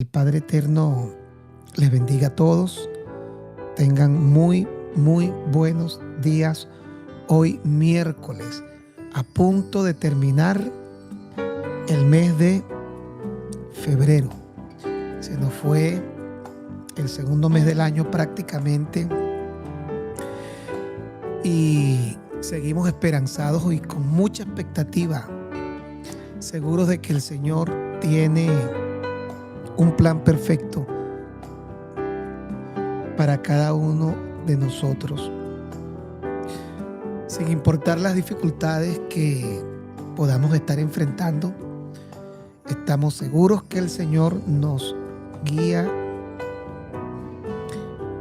El Padre Eterno les bendiga a todos. Tengan muy buenos días. Hoy miércoles, a punto de terminar el mes de febrero. Se nos fue el segundo mes del año prácticamente. Y seguimos esperanzados y con mucha expectativa, seguros de que el Señor tiene un plan perfecto para cada uno de nosotros. Sin importar las dificultades que podamos estar enfrentando, estamos seguros que el Señor nos guía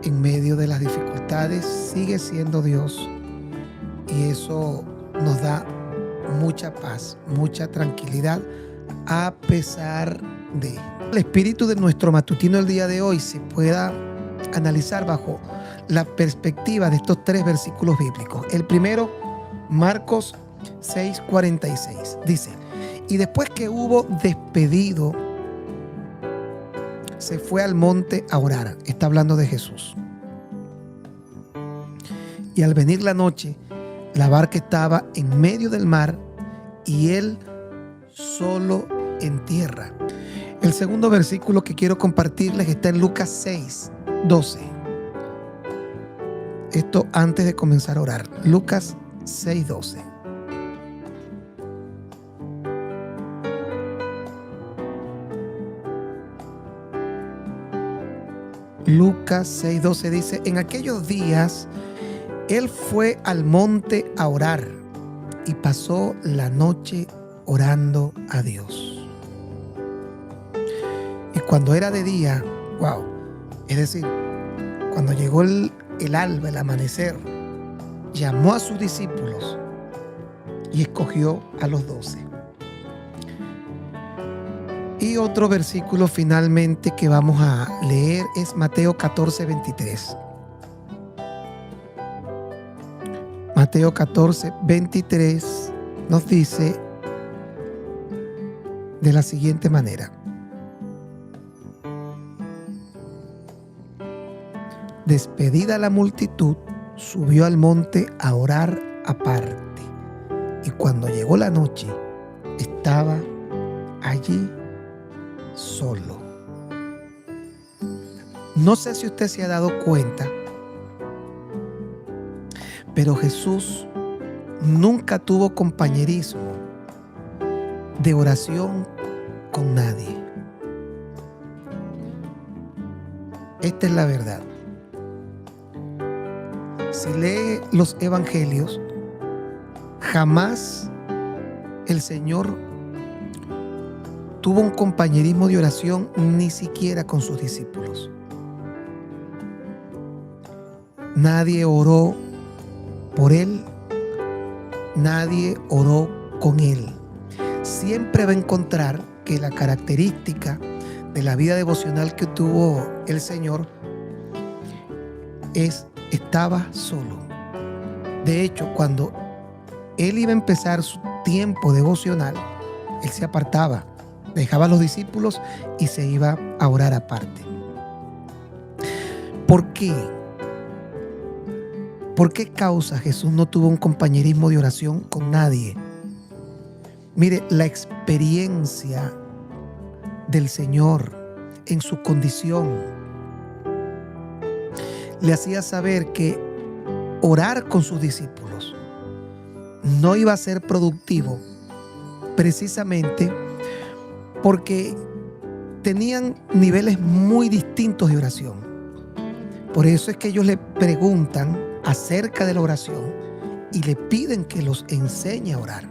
en medio de las dificultades. Sigue siendo Dios y eso nos da mucha paz, mucha tranquilidad a pesar de el espíritu de nuestro matutino el día de hoy se pueda analizar bajo la perspectiva de estos tres versículos bíblicos. El primero, Marcos 6:46, dice: y después que hubo despedido, se fue al monte a orar. Está hablando de Jesús. Y al venir la noche, la barca estaba en medio del mar y él solo en tierra. El segundo versículo que quiero compartirles está en Lucas 6:12. Esto antes de comenzar a orar. Lucas 6:12. Lucas 6:12 dice: en aquellos días él fue al monte a orar y pasó la noche orando a Dios. Y cuando era de día, es decir, cuando llegó el alba, el amanecer, llamó a sus discípulos y escogió a los 12. Y otro versículo finalmente que vamos a leer es Mateo 14:23. Mateo 14:23 nos dice de la siguiente manera: despedida la multitud, subió al monte a orar aparte. Y cuando llegó la noche, estaba allí solo. No sé si usted se ha dado cuenta, pero Jesús nunca tuvo compañerismo de oración con nadie. Esta es la verdad. Si lee los evangelios, jamás el Señor tuvo un compañerismo de oración, ni siquiera con sus discípulos. Nadie oró por él, nadie oró con él. Siempre va a encontrar que la característica de la vida devocional que tuvo el Señor estaba solo. De hecho, cuando él iba a empezar su tiempo devocional, él se apartaba, dejaba a los discípulos y se iba a orar aparte. ¿Por qué? ¿Por qué causa Jesús no tuvo un compañerismo de oración con nadie? Mire, la experiencia del Señor en su condición le hacía saber que orar con sus discípulos no iba a ser productivo, precisamente porque tenían niveles muy distintos de oración. Por eso es que ellos le preguntan acerca de la oración y le piden que los enseñe a orar.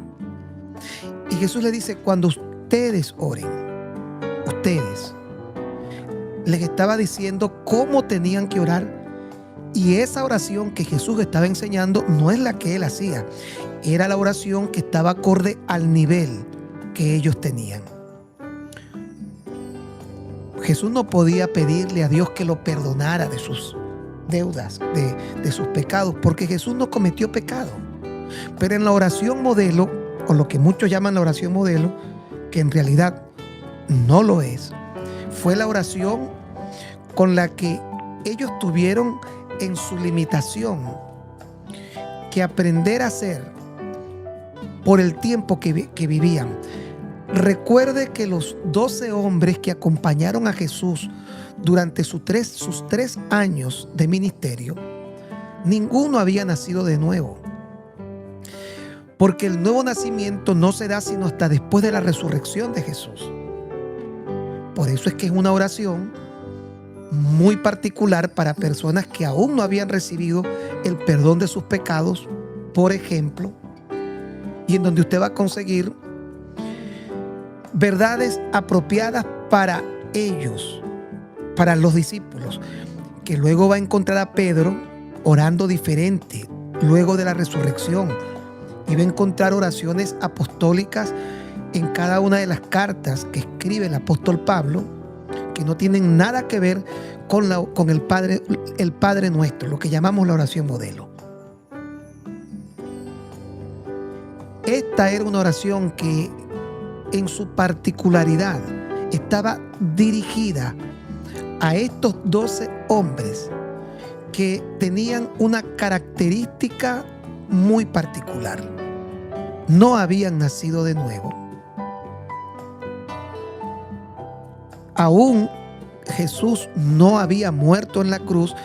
Y Jesús le dice: cuando ustedes oren, les estaba diciendo cómo tenían que orar. Y esa oración que Jesús estaba enseñando no es la que él hacía, era la oración que estaba acorde al nivel que ellos tenían. Jesús no podía pedirle a Dios que lo perdonara de sus deudas, de sus pecados, porque Jesús no cometió pecado. Pero en la oración modelo, o lo que muchos llaman la oración modelo, que en realidad no lo es, fue la oración con la que ellos tuvieron en su limitación que aprender a hacer por el tiempo que vivían. Recuerde que los 12 hombres que acompañaron a Jesús durante sus 3 años de ministerio, ninguno había nacido de nuevo. Porque el nuevo nacimiento no se da sino hasta después de la resurrección de Jesús. Por eso es que es una oración muy particular para personas que aún no habían recibido el perdón de sus pecados, por ejemplo, y en donde usted va a conseguir verdades apropiadas para ellos, para los discípulos, que luego va a encontrar a Pedro orando diferente luego de la resurrección, y va a encontrar oraciones apostólicas en cada una de las cartas que escribe el apóstol Pablo, que no tienen nada que ver con el Padre Nuestro, lo que llamamos la oración modelo. Esta era una oración que en su particularidad estaba dirigida a estos 12 hombres que tenían una característica muy particular. No habían nacido de nuevo. Aún Jesús no había muerto en la cruz,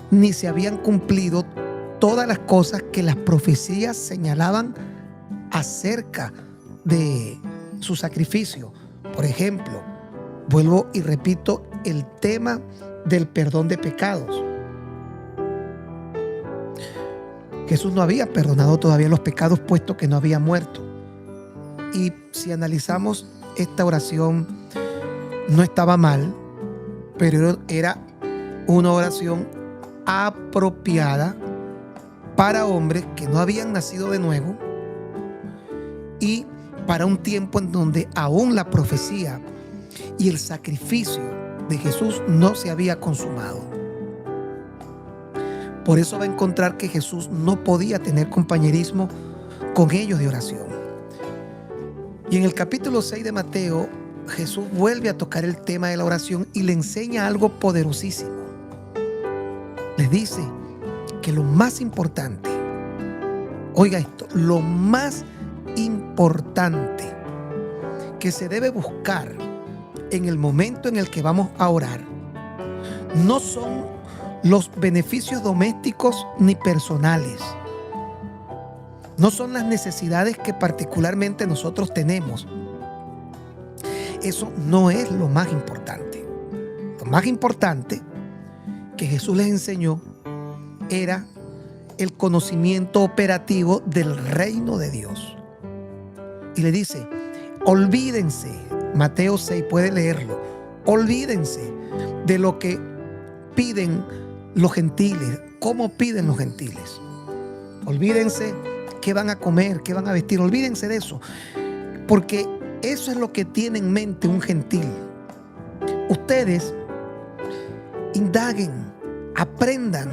ni se habían cumplido todas las cosas que las profecías señalaban acerca de su sacrificio. Por ejemplo, vuelvo y repito el tema del perdón de pecados. Jesús no había perdonado todavía los pecados, puesto que no había muerto. Y si analizamos esta oración, no estaba mal, pero era una oración apropiada para hombres que no habían nacido de nuevo y para un tiempo en donde aún la profecía y el sacrificio de Jesús no se había consumado. Por eso va a encontrar que Jesús no podía tener compañerismo con ellos de oración. Y en el capítulo 6 de Mateo, Jesús vuelve a tocar el tema de la oración y le enseña algo poderosísimo. Les dice que lo más importante, oiga esto, lo más importante que se debe buscar en el momento en el que vamos a orar no son los beneficios domésticos ni personales. No son las necesidades que particularmente nosotros tenemos. Eso no es lo más importante. Lo más importante que Jesús les enseñó era el conocimiento operativo del reino de Dios. Y le dice, olvídense, Mateo 6, puede leerlo, olvídense de lo que piden los gentiles, cómo piden los gentiles. Olvídense qué van a comer, qué van a vestir, olvídense de eso, porque eso es lo que tiene en mente un gentil. Ustedes indaguen, aprendan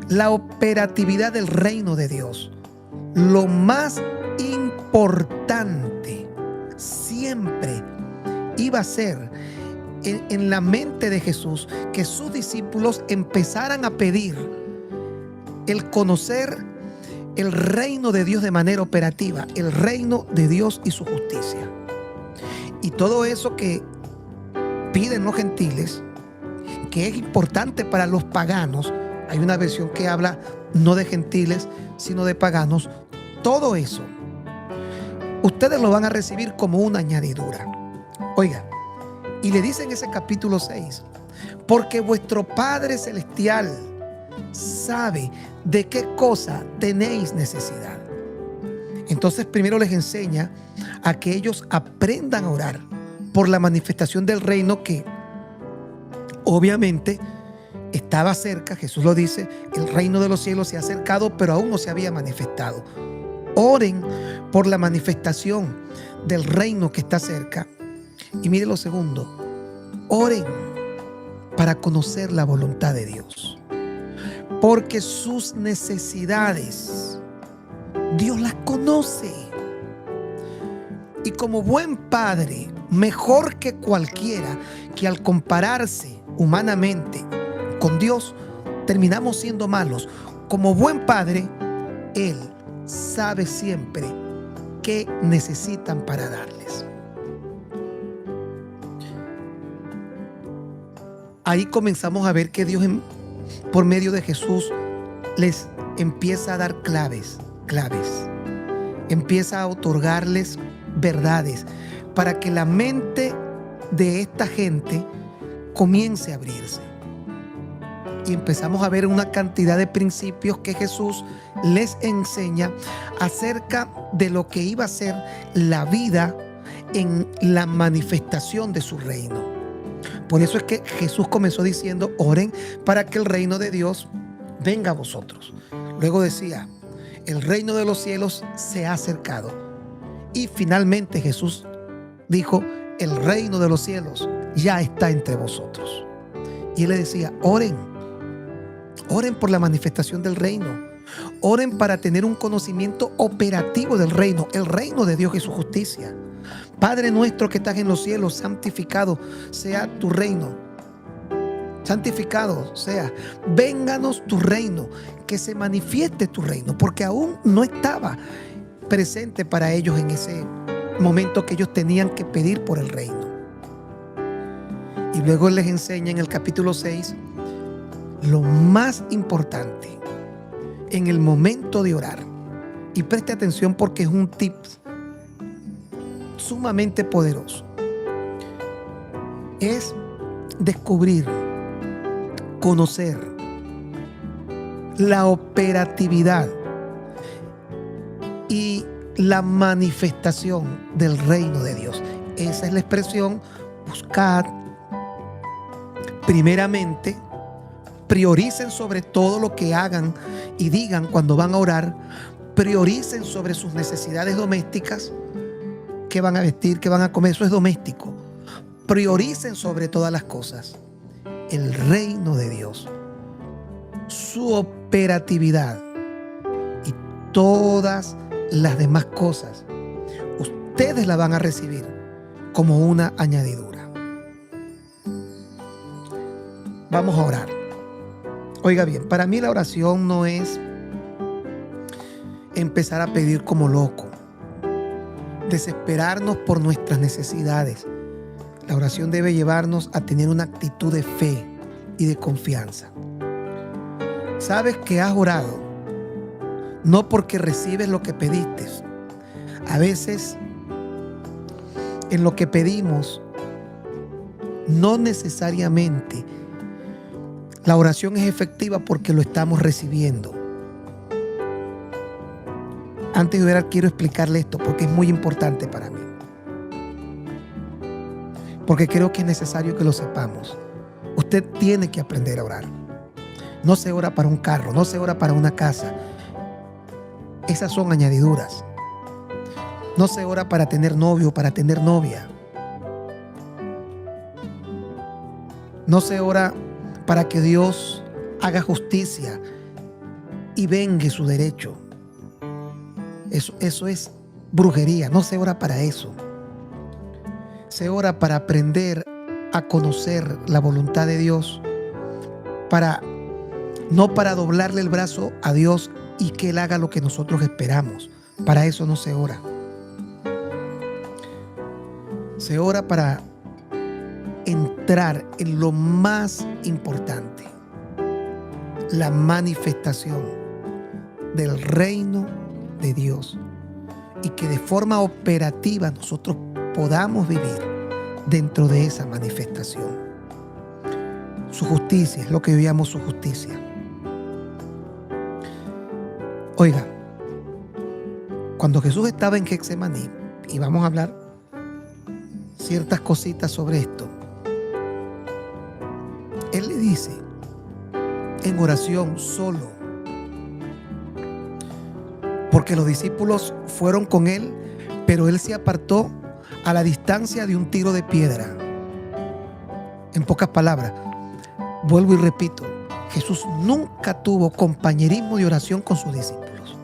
la operatividad del reino de Dios. Lo más importante siempre iba a ser en la mente de Jesús que sus discípulos empezaran a pedir el conocer el reino de Dios de manera operativa, el reino de Dios y su justicia. Y todo eso que piden los gentiles, que es importante para los paganos, hay una versión que habla no de gentiles, sino de paganos, todo eso ustedes lo van a recibir como una añadidura. Oiga, y le dice en ese capítulo 6, porque vuestro Padre Celestial sabe de qué cosa tenéis necesidad. Entonces primero les enseña a que ellos aprendan a orar por la manifestación del reino que obviamente estaba cerca. Jesús lo dice, el reino de los cielos se ha acercado, pero aún no se había manifestado. Oren por la manifestación del reino que está cerca. Y mire lo segundo, oren para conocer la voluntad de Dios, porque sus necesidades Dios las conoce. Y como buen padre mejor que cualquiera, que al compararse humanamente con Dios, terminamos siendo malos. Como buen padre, Él sabe siempre qué necesitan para darles. Ahí comenzamos a ver que Dios, por medio de Jesús, les empieza a dar claves. Empieza a otorgarles verdades para que la mente de esta gente comience a abrirse. Y empezamos a ver una cantidad de principios que Jesús les enseña acerca de lo que iba a ser la vida en la manifestación de su reino. Por eso es que Jesús comenzó diciendo: oren para que el reino de Dios venga a vosotros. Luego decía: el reino de los cielos se ha acercado. Y finalmente Jesús dijo: el reino de los cielos ya está entre vosotros. Y él le decía: oren por la manifestación del reino. Oren para tener un conocimiento operativo del reino, el reino de Dios y su justicia. Padre nuestro que estás en los cielos, santificado sea tu reino. Santificado sea, vénganos tu reino, que se manifieste tu reino, porque aún no estaba presente para ellos en ese momento que ellos tenían que pedir por el reino. Y luego Él les enseña en el capítulo 6 lo más importante en el momento de orar. Y preste atención porque es un tip sumamente poderoso. Es descubrir, conocer la operatividad y la manifestación del reino de Dios. Esa es la expresión: buscad primeramente. Prioricen sobre todo lo que hagan y digan cuando van a orar. Prioricen sobre sus necesidades domésticas. ¿Qué van a vestir? ¿Qué van a comer? Eso es doméstico. Prioricen sobre todas las cosas el reino de Dios, su operatividad, y todas las demás cosas ustedes la van a recibir como una añadidura. Vamos a orar. Oiga bien, para mí la oración no es empezar a pedir como loco, desesperarnos por nuestras necesidades. La oración debe llevarnos a tener una actitud de fe y de confianza. Sabes que has orado no porque recibes lo que pediste. A veces en lo que pedimos no necesariamente la oración es efectiva porque lo estamos recibiendo. Antes de orar quiero explicarle esto porque es muy importante para mí. Porque creo que es necesario que lo sepamos. Usted tiene que aprender a orar. No se ora para un carro, no se ora para una casa. Esas son añadiduras. No se ora para tener novio o para tener novia. No se ora para que Dios haga justicia y vengue su derecho. Eso es brujería. No se ora para eso. Se ora para aprender a conocer la voluntad de Dios, no para doblarle el brazo a Dios y que Él haga lo que nosotros esperamos. Para eso no se ora. Se ora para entrar en lo más importante, la manifestación del reino de Dios, y que de forma operativa nosotros podamos vivir dentro de esa manifestación. Su justicia es lo que yo llamo su justicia. Oiga, cuando Jesús estaba en Getsemaní, y vamos a hablar ciertas cositas sobre esto, Él le dice en oración solo, porque los discípulos fueron con Él, pero Él se apartó a la distancia de un tiro de piedra. En pocas palabras, vuelvo y repito, Jesús nunca tuvo compañerismo de oración con sus discípulos,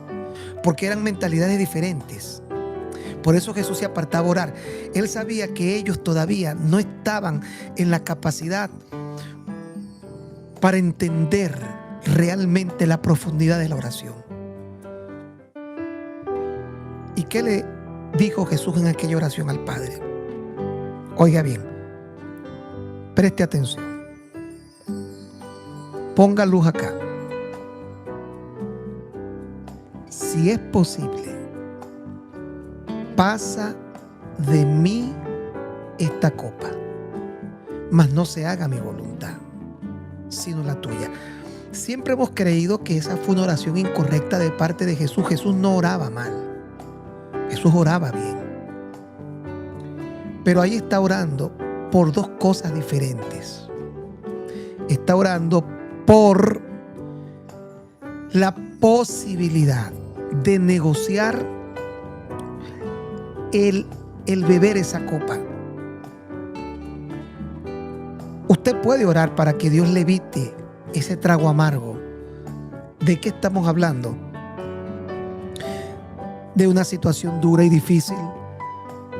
porque eran mentalidades diferentes, Por eso Jesús se apartaba a orar. Él sabía que ellos todavía no estaban en la capacidad para entender realmente la profundidad de la oración. ¿Y qué le dijo Jesús en aquella oración al Padre? Oiga bien, preste atención. Ponga luz acá. Si es posible, pasa de mí esta copa, mas no se haga mi voluntad, sino la tuya. Siempre hemos creído que esa fue una oración incorrecta de parte de Jesús. Jesús no oraba mal, Jesús oraba bien. Pero ahí está orando por dos cosas diferentes. Está orando por la posibilidad de negociar el beber esa copa. Usted puede orar para que Dios le evite ese trago amargo. ¿De qué estamos hablando? De una situación dura y difícil.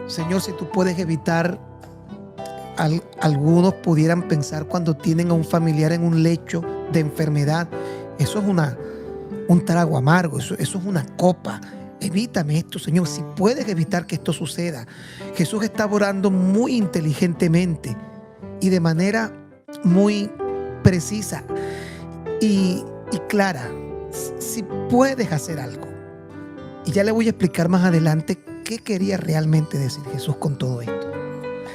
Señor, si tú puedes evitar, algunos pudieran pensar cuando tienen a un familiar en un lecho de enfermedad, eso es un trago amargo, eso es una copa. Evítame esto, Señor, si puedes evitar que esto suceda. Jesús está orando muy inteligentemente y de manera muy precisa y clara. Si puedes hacer algo. Y ya le voy a explicar más adelante qué quería realmente decir Jesús con todo esto.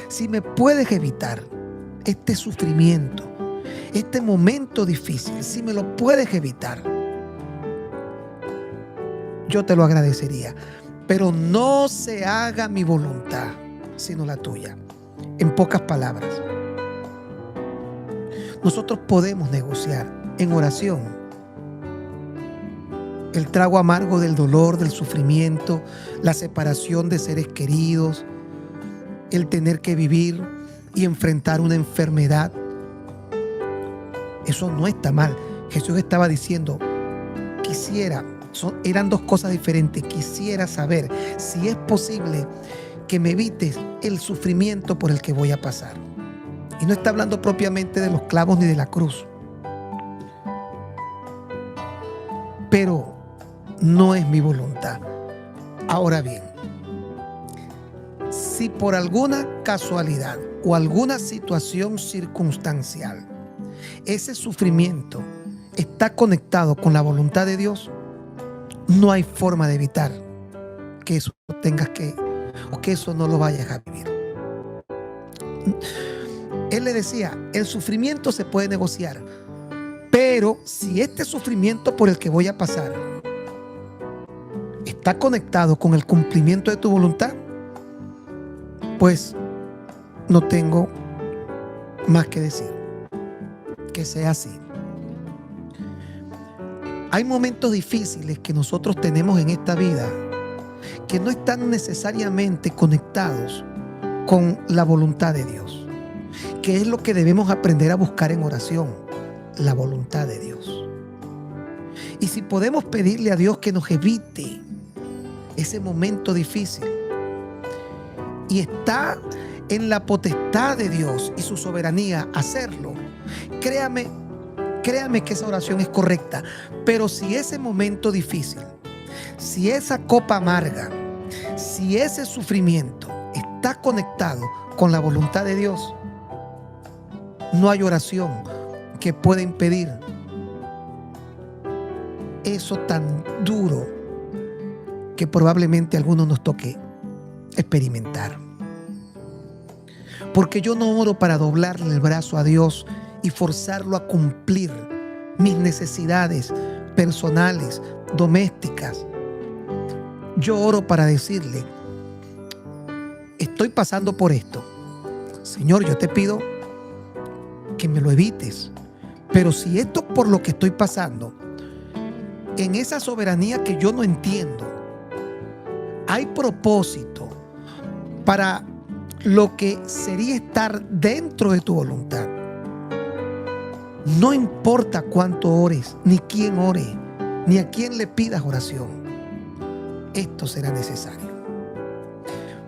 Si me puedes evitar este sufrimiento, este momento difícil, si me lo puedes evitar, yo te lo agradecería. Pero no se haga mi voluntad, sino la tuya. En pocas palabras, nosotros podemos negociar en oración el trago amargo del dolor, del sufrimiento, la separación de seres queridos, el tener que vivir y enfrentar una enfermedad. Eso no está mal. Jesús estaba diciendo, eran dos cosas diferentes. Quisiera saber si es posible que me evites el sufrimiento por el que voy a pasar. Y no está hablando propiamente de los clavos ni de la cruz. Pero no es mi voluntad. Ahora bien, si por alguna casualidad o alguna situación circunstancial ese sufrimiento está conectado con la voluntad de Dios, no hay forma de evitar que eso tengas que, o que eso no lo vayas a vivir. Él le decía, el sufrimiento se puede negociar, pero si este sufrimiento por el que voy a pasar está conectado con el cumplimiento de tu voluntad, pues no tengo más que decir. Que sea así. Hay momentos difíciles que nosotros tenemos en esta vida que no están necesariamente conectados con la voluntad de Dios, que es lo que debemos aprender a buscar en oración, la voluntad de Dios. Y si podemos pedirle a Dios que nos evite ese momento difícil, y está en la potestad de Dios y su soberanía hacerlo, créame que esa oración es correcta. Pero si ese momento difícil, si esa copa amarga, si ese sufrimiento está conectado con la voluntad de Dios, no hay oración que pueda impedir eso tan duro que probablemente a algunos nos toque experimentar. Porque yo no oro para doblarle el brazo a Dios y forzarlo a cumplir mis necesidades personales, domésticas. Yo oro para decirle, estoy pasando por esto. Señor, yo te pido que me lo evites. Pero si esto por lo que estoy pasando, en esa soberanía que yo no entiendo, hay propósito para lo que sería estar dentro de tu voluntad. No importa cuánto ores, ni quién ore, ni a quién le pidas oración, esto será necesario.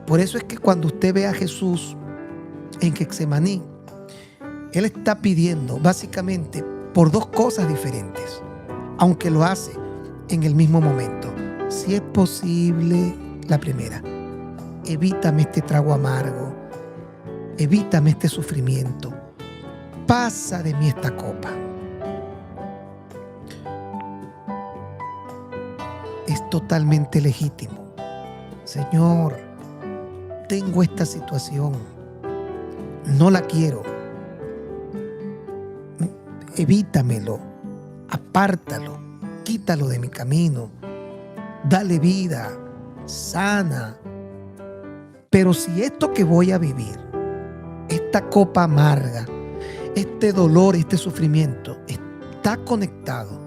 Por eso es que cuando usted ve a Jesús en Getsemaní, Él está pidiendo básicamente por dos cosas diferentes, aunque lo hace en el mismo momento. Si es posible, la primera, evítame este trago amargo, evítame este sufrimiento, pasa de mí esta copa. Es totalmente legítimo. Señor, tengo esta situación, no la quiero, evítamelo, apártalo, quítalo de mi camino, dale vida, sana. Pero si esto que voy a vivir, esta copa amarga, este dolor, este sufrimiento, está conectado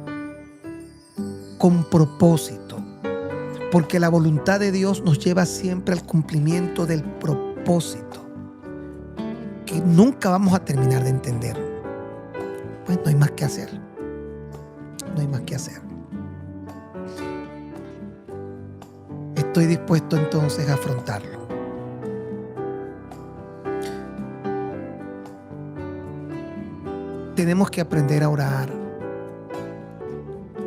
con propósito, porque la voluntad de Dios nos lleva siempre al cumplimiento del propósito, que nunca vamos a terminar de entender, pues no hay más que hacer. No hay más que hacer. Estoy dispuesto entonces a afrontarlo. Tenemos que aprender a orar.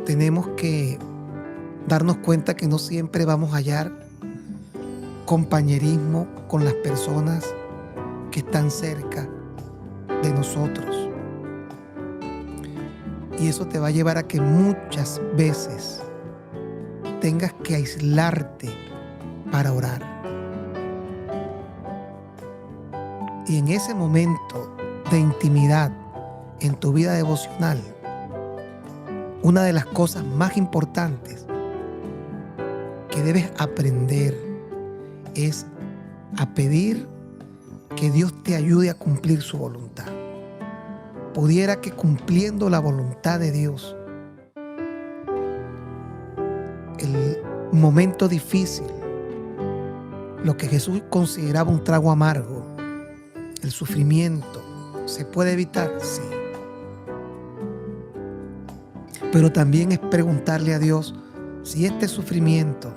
Tenemos que darnos cuenta que no siempre vamos a hallar compañerismo con las personas que están cerca de nosotros. Y eso te va a llevar a que muchas veces tengas que aislarte para orar. Y en ese momento de intimidad en tu vida devocional, una de las cosas más importantes que debes aprender es a pedir que Dios te ayude a cumplir su voluntad. Pudiera que cumpliendo la voluntad de Dios, el momento difícil, lo que Jesús consideraba un trago amargo, el sufrimiento, ¿se puede evitar? Sí. Pero también es preguntarle a Dios si este sufrimiento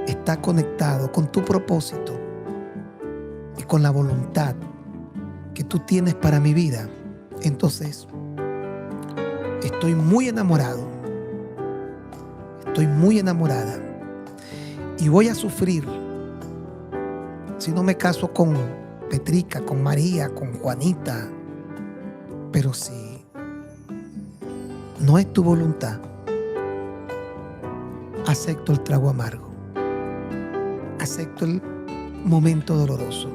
está conectado con tu propósito y con la voluntad que tú tienes para mi vida. Entonces, estoy muy enamorado, estoy muy enamorada y voy a sufrir si no me caso con Petrica, con María, con Juanita. Pero si no es tu voluntad, acepto el trago amargo, acepto el momento doloroso,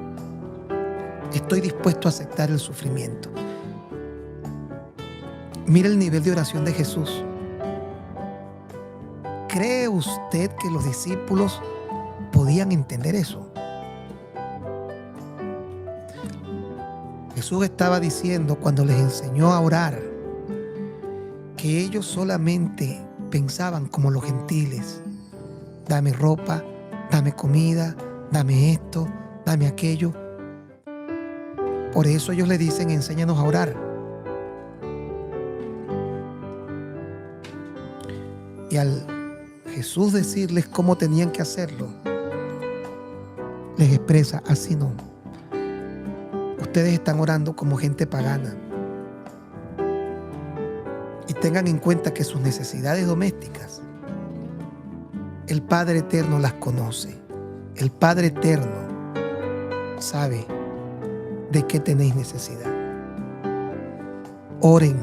estoy dispuesto a aceptar el sufrimiento. Mira el nivel de oración de Jesús. ¿Cree usted que los discípulos podían entender eso? Jesús estaba diciendo cuando les enseñó a orar que ellos solamente pensaban como los gentiles. Dame ropa, dame comida, dame esto, dame aquello. Por eso ellos le dicen, enséñanos a orar. Y al Jesús decirles cómo tenían que hacerlo, les expresa, así no. Ustedes están orando como gente pagana. Y tengan en cuenta que sus necesidades domésticas, el Padre Eterno las conoce. El Padre Eterno sabe de qué tenéis necesidad. Oren,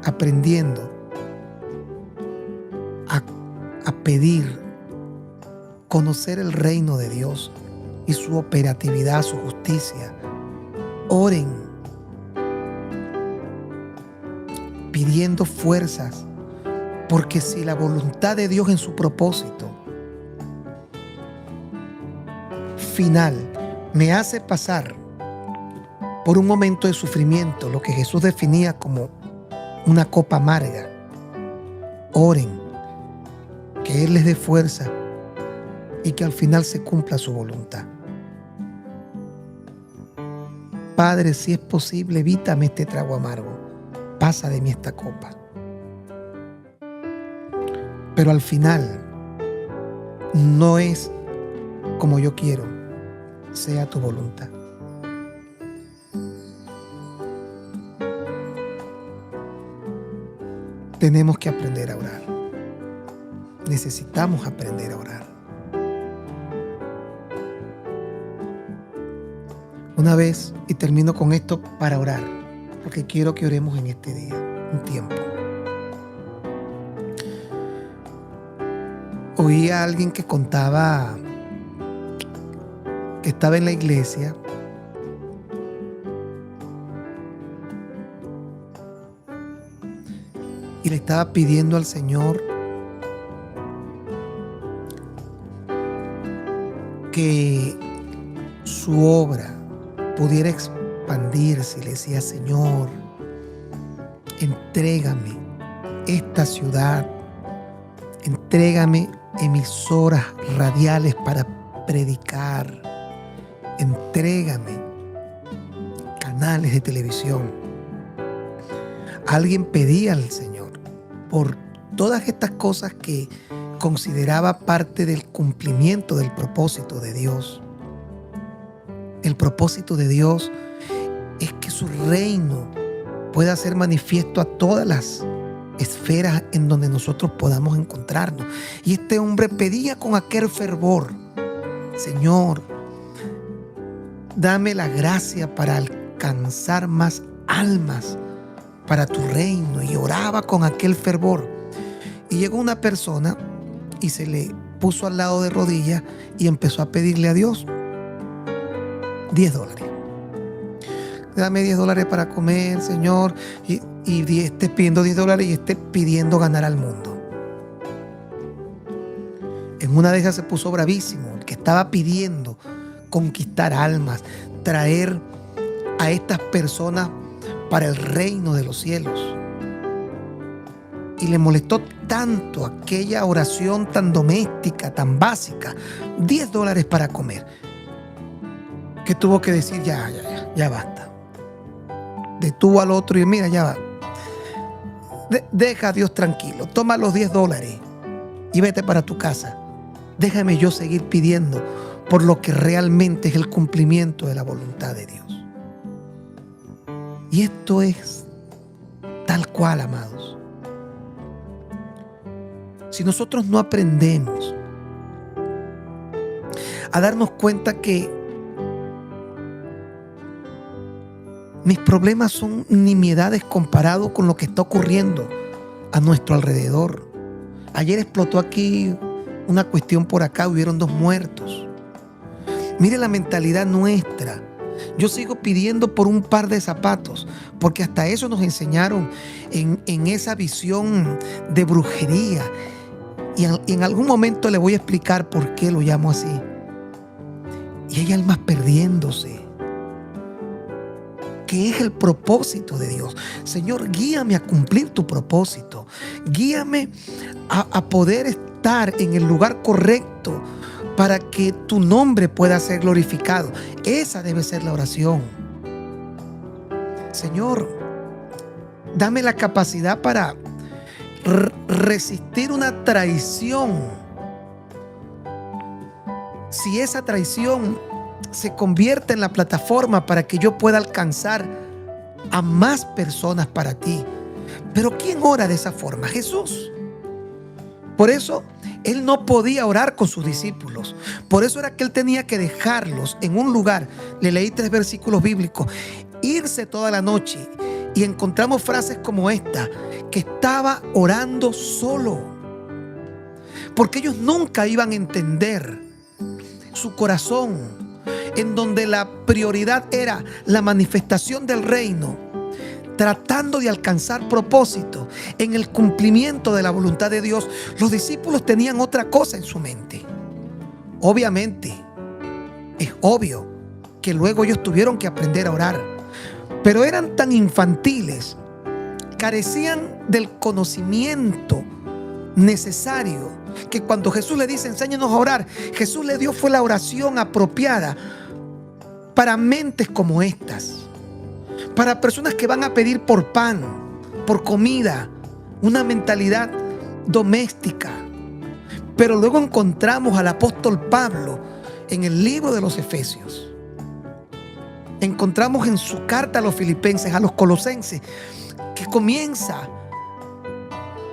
aprendiendo a pedir, conocer el reino de Dios y su operatividad, su justicia. Oren, pidiendo fuerzas, porque si la voluntad de Dios en su propósito final me hace pasar por un momento de sufrimiento, lo que Jesús definía como una copa amarga, oren, que Él les dé fuerza y que al final se cumpla su voluntad. Padre, si es posible, evítame este trago amargo, pasa de mí esta copa. Pero al final no es como yo quiero, sea tu voluntad. Tenemos que aprender a orar. Necesitamos aprender a orar. Una vez, y termino con esto para orar, porque quiero que oremos en este día, un tiempo. Oí a alguien que contaba que estaba en la iglesia y le estaba pidiendo al Señor que su obra pudiera expandirse. Le decía: Señor, entrégame esta ciudad, entrégame emisoras radiales para predicar, entrégame canales de televisión. Alguien pedía al Señor por todas estas cosas que consideraba parte del cumplimiento del propósito de Dios. El propósito de Dios es que su reino pueda ser manifiesto a todas las esferas en donde nosotros podamos encontrarnos. Y este hombre pedía con aquel fervor: Señor, dame la gracia para alcanzar más almas para tu reino. Y oraba con aquel fervor. Y llegó una persona y se le puso al lado de rodillas y empezó a pedirle a Dios $10. Dame $10 para comer, Señor. Y esté pidiendo $10 y esté pidiendo ganar al mundo. En una de esas se puso bravísimo, el que estaba pidiendo conquistar almas, traer a estas personas para el reino de los cielos. Y le molestó tanto aquella oración tan doméstica, tan básica, $10 para comer, que tuvo que decir: ya basta. Detuvo al otro y: mira, ya va. Deja a Dios tranquilo, toma los $10 y vete para tu casa. Déjame yo seguir pidiendo por lo que realmente es el cumplimiento de la voluntad de Dios. Y esto es tal cual, amados. Si nosotros no aprendemos a darnos cuenta que mis problemas son nimiedades comparados con lo que está ocurriendo a nuestro alrededor. Ayer explotó aquí una cuestión por acá, hubieron 2 muertos. Mire la mentalidad nuestra. Yo sigo pidiendo por un par de zapatos, porque hasta eso nos enseñaron en esa visión de brujería. Y en algún momento le voy a explicar por qué lo llamo así. Y hay almas perdiéndose, que es el propósito de Dios. Señor, guíame a cumplir tu propósito. Guíame a poder estar en el lugar correcto para que tu nombre pueda ser glorificado. Esa debe ser la oración. Señor, dame la capacidad para resistir una traición. Si esa traición se convierte en la plataforma para que yo pueda alcanzar a más personas para ti. Pero ¿quién ora de esa forma? Jesús. Por eso Él no podía orar con sus discípulos. Por eso era que Él tenía que dejarlos en un lugar. Le leí 3 versículos bíblicos. Irse toda la noche. Y encontramos frases como esta: que estaba orando solo. Porque ellos nunca iban a entender su corazón, en donde la prioridad era la manifestación del reino, tratando de alcanzar propósito en el cumplimiento de la voluntad de Dios. Los discípulos tenían otra cosa en su mente. Obviamente, es obvio que luego ellos tuvieron que aprender a orar, pero eran tan infantiles, carecían del conocimiento necesario, que cuando Jesús le dice: enséñanos a orar, Jesús le dio fue la oración apropiada para mentes como estas, para personas que van a pedir por pan, por comida, una mentalidad doméstica. Pero luego encontramos al apóstol Pablo en el libro de los Efesios, encontramos en su carta a los filipenses, a los colosenses, que comienza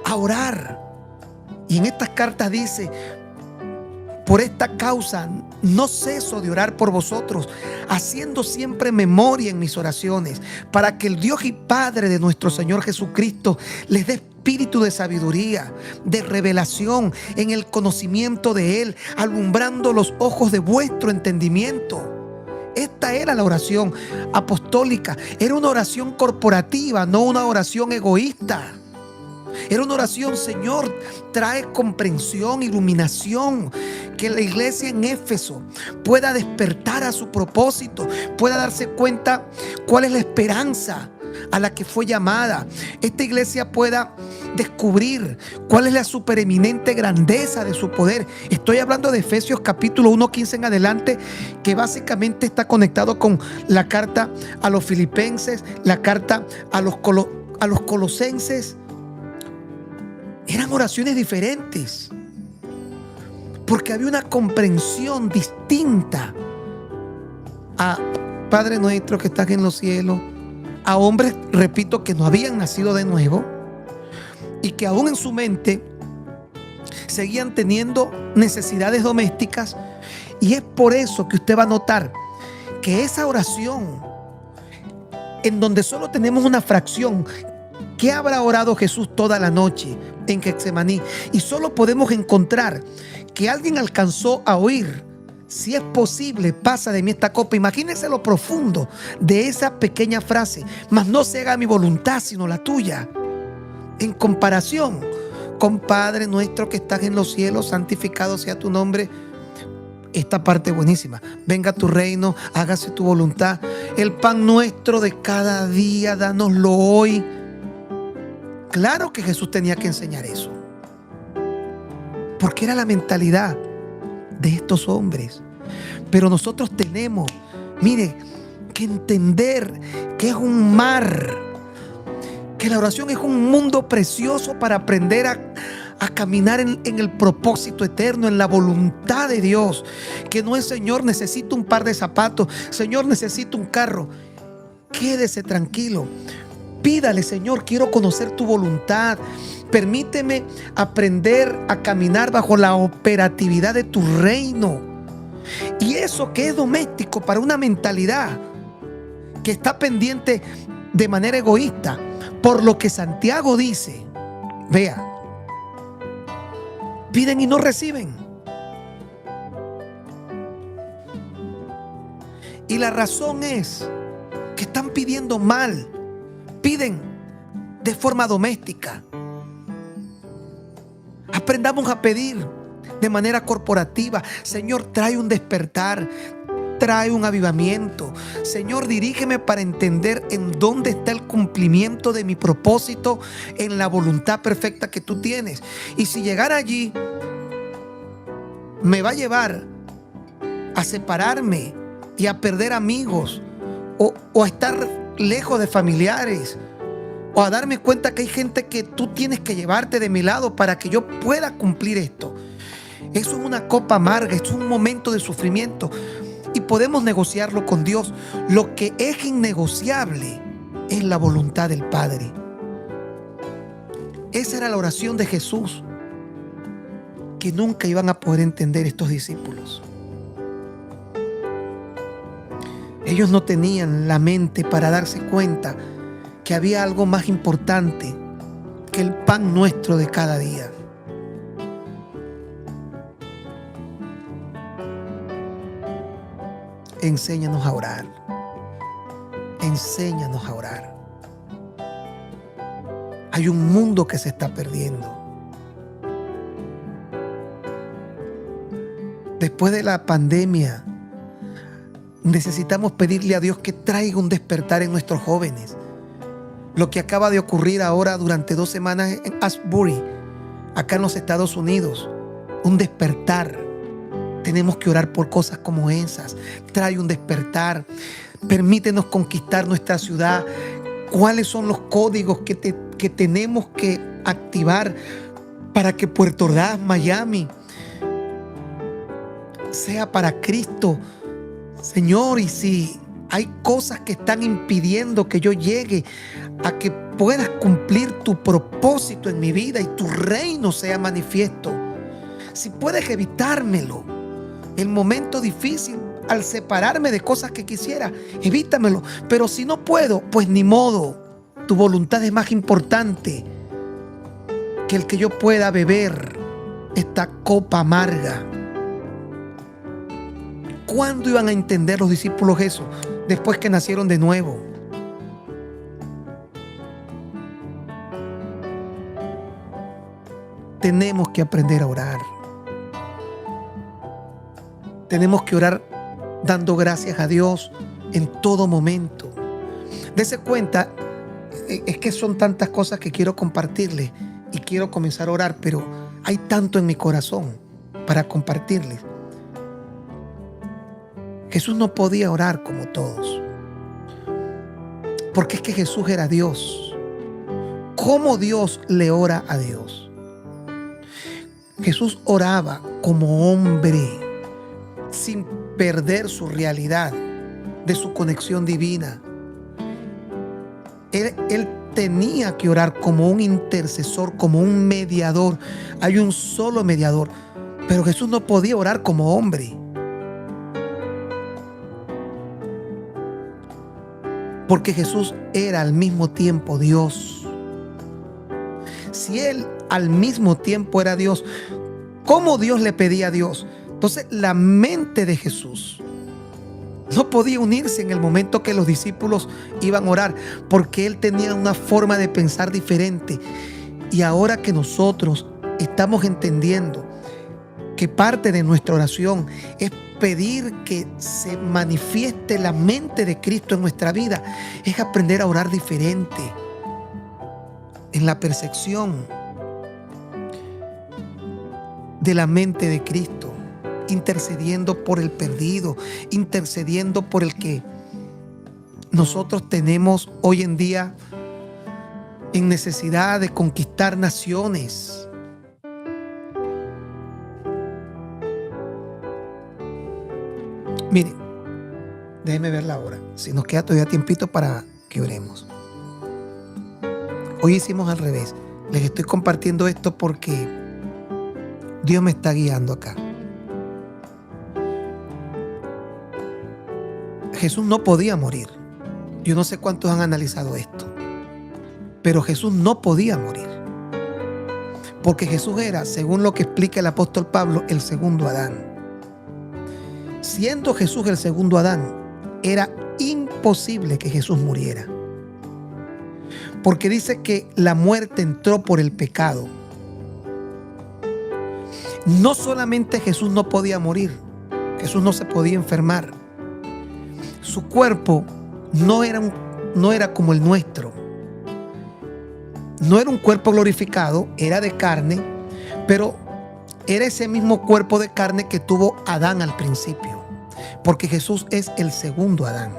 a orar. Y en estas cartas dice: por esta causa no ceso de orar por vosotros, haciendo siempre memoria en mis oraciones, para que el Dios y Padre de nuestro Señor Jesucristo les dé espíritu de sabiduría, de revelación en el conocimiento de Él, alumbrando los ojos de vuestro entendimiento. Esta era la oración apostólica. Era una oración corporativa, no una oración egoísta. Era una oración: Señor, trae comprensión, iluminación, que la iglesia en Éfeso pueda despertar a su propósito, pueda darse cuenta cuál es la esperanza a la que fue llamada. Esta iglesia pueda descubrir cuál es la supereminente grandeza de su poder. Estoy hablando de Efesios capítulo 1:15 en adelante, que básicamente está conectado con la carta a los filipenses, la carta a los colosenses. Eran oraciones diferentes, porque había una comprensión distinta a Padre nuestro que estás en los cielos, a hombres, repito, que no habían nacido de nuevo y que aún en su mente seguían teniendo necesidades domésticas. Y es por eso que usted va a notar que esa oración, en donde solo tenemos una fracción, ¿qué habrá orado Jesús toda la noche en Getsemaní? Y solo podemos encontrar que alguien alcanzó a oír: si es posible, pasa de mí esta copa. Imagínense lo profundo de esa pequeña frase: mas no se haga mi voluntad sino la tuya. En comparación con Padre nuestro que estás en los cielos, santificado sea tu nombre. Esta parte buenísima: venga tu reino, hágase tu voluntad. El pan nuestro de cada día, dánoslo hoy. Claro que Jesús tenía que enseñar eso, porque era la mentalidad de estos hombres. Pero nosotros tenemos, mire, que entender que es un mar, que la oración es un mundo precioso para aprender a caminar en el propósito eterno, en la voluntad de Dios. Que no es: Señor, necesito un par de zapatos, Señor, necesito un carro. Quédese tranquilo, pídale: Señor, quiero conocer tu voluntad. Permíteme aprender a caminar bajo la operatividad de tu reino. Y eso que es doméstico para una mentalidad que está pendiente de manera egoísta, por lo que Santiago dice, vea, piden y no reciben. Y la razón es que están pidiendo mal. Piden de forma doméstica. Aprendamos a pedir de manera corporativa: Señor, trae un despertar, trae un avivamiento. Señor, dirígeme para entender en dónde está el cumplimiento de mi propósito en la voluntad perfecta que tú tienes. Y si llegar allí me va a llevar a separarme y a perder amigos, o a estar lejos de familiares, o a darme cuenta que hay gente que tú tienes que llevarte de mi lado para que yo pueda cumplir esto. Eso es una copa amarga, es un momento de sufrimiento, y podemos negociarlo con Dios. Lo que es innegociable es la voluntad del Padre. Esa era la oración de Jesús, que nunca iban a poder entender estos discípulos. Ellos no tenían la mente para darse cuenta que había algo más importante que el pan nuestro de cada día. Enséñanos a orar. Enséñanos a orar. Hay un mundo que se está perdiendo. Después de la pandemia, necesitamos pedirle a Dios que traiga un despertar en nuestros jóvenes. Lo que acaba de ocurrir ahora durante 2 semanas en Asbury, acá en los Estados Unidos, un despertar. Tenemos que orar por cosas como esas. Trae un despertar. Permítenos conquistar nuestra ciudad. ¿Cuáles son los códigos que tenemos que activar para que Puerto Ordaz, Miami, sea para Cristo. Señor, y si hay cosas que están impidiendo que yo llegue a que puedas cumplir tu propósito en mi vida y tu reino sea manifiesto, si puedes evitármelo, el momento difícil al separarme de cosas que quisiera, evítamelo. Pero si no puedo, pues ni modo. Tu voluntad es más importante que el que yo pueda beber esta copa amarga. ¿Cuándo iban a entender los discípulos eso? Después que nacieron de nuevo. Tenemos que aprender a orar. Tenemos que orar dando gracias a Dios en todo momento. Dese cuenta, es que son tantas cosas que quiero compartirles y quiero comenzar a orar, pero hay tanto en mi corazón para compartirles. Jesús no podía orar como todos, porque es que Jesús era Dios. ¿Cómo Dios le ora a Dios? Jesús oraba como hombre, sin perder su realidad de su conexión divina. Él tenía que orar como un intercesor, como un mediador. Hay un solo mediador, pero Jesús no podía orar como hombre. Porque Jesús era al mismo tiempo Dios. Si Él al mismo tiempo era Dios, ¿cómo Dios le pedía a Dios? Entonces la mente de Jesús no podía unirse en el momento que los discípulos iban a orar, porque Él tenía una forma de pensar diferente. Y ahora que nosotros estamos entendiendo que parte de nuestra oración es pedir que se manifieste la mente de Cristo en nuestra vida, es aprender a orar diferente, en la percepción de la mente de Cristo, intercediendo por el perdido, intercediendo por el que nosotros tenemos hoy en día en necesidad de conquistar naciones. Miren, déjenme ver la hora. Si nos queda todavía tiempito para que oremos. Hoy hicimos al revés. Les estoy compartiendo esto porque Dios me está guiando acá. Jesús no podía morir. Yo no sé cuántos han analizado esto, pero Jesús no podía morir. Porque Jesús era, según lo que explica el apóstol Pablo, el segundo Adán. Siendo Jesús el segundo Adán, era imposible que Jesús muriera. Porque dice que la muerte entró por el pecado. No solamente Jesús no podía morir, Jesús no se podía enfermar. Su cuerpo no era como el nuestro. No era un cuerpo glorificado, era de carne, pero era ese mismo cuerpo de carne que tuvo Adán al principio, porque Jesús es el segundo Adán.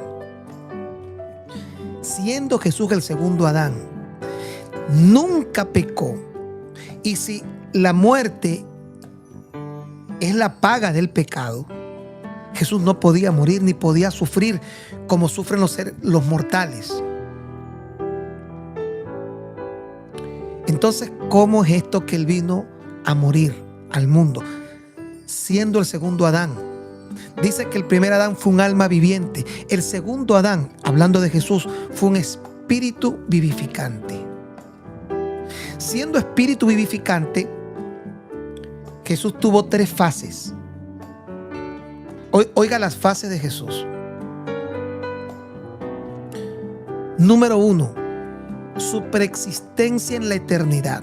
Siendo Jesús el segundo Adán, nunca pecó. Y si la muerte es la paga del pecado, Jesús no podía morir ni podía sufrir como sufren los mortales. Entonces, ¿cómo es esto que Él vino a morir al mundo? Siendo el segundo Adán. Dice que el primer Adán fue un alma viviente. El segundo Adán, hablando de Jesús, fue un espíritu vivificante. Siendo espíritu vivificante, Jesús tuvo 3 fases. Oiga las fases de Jesús. Número 1, su preexistencia en la eternidad.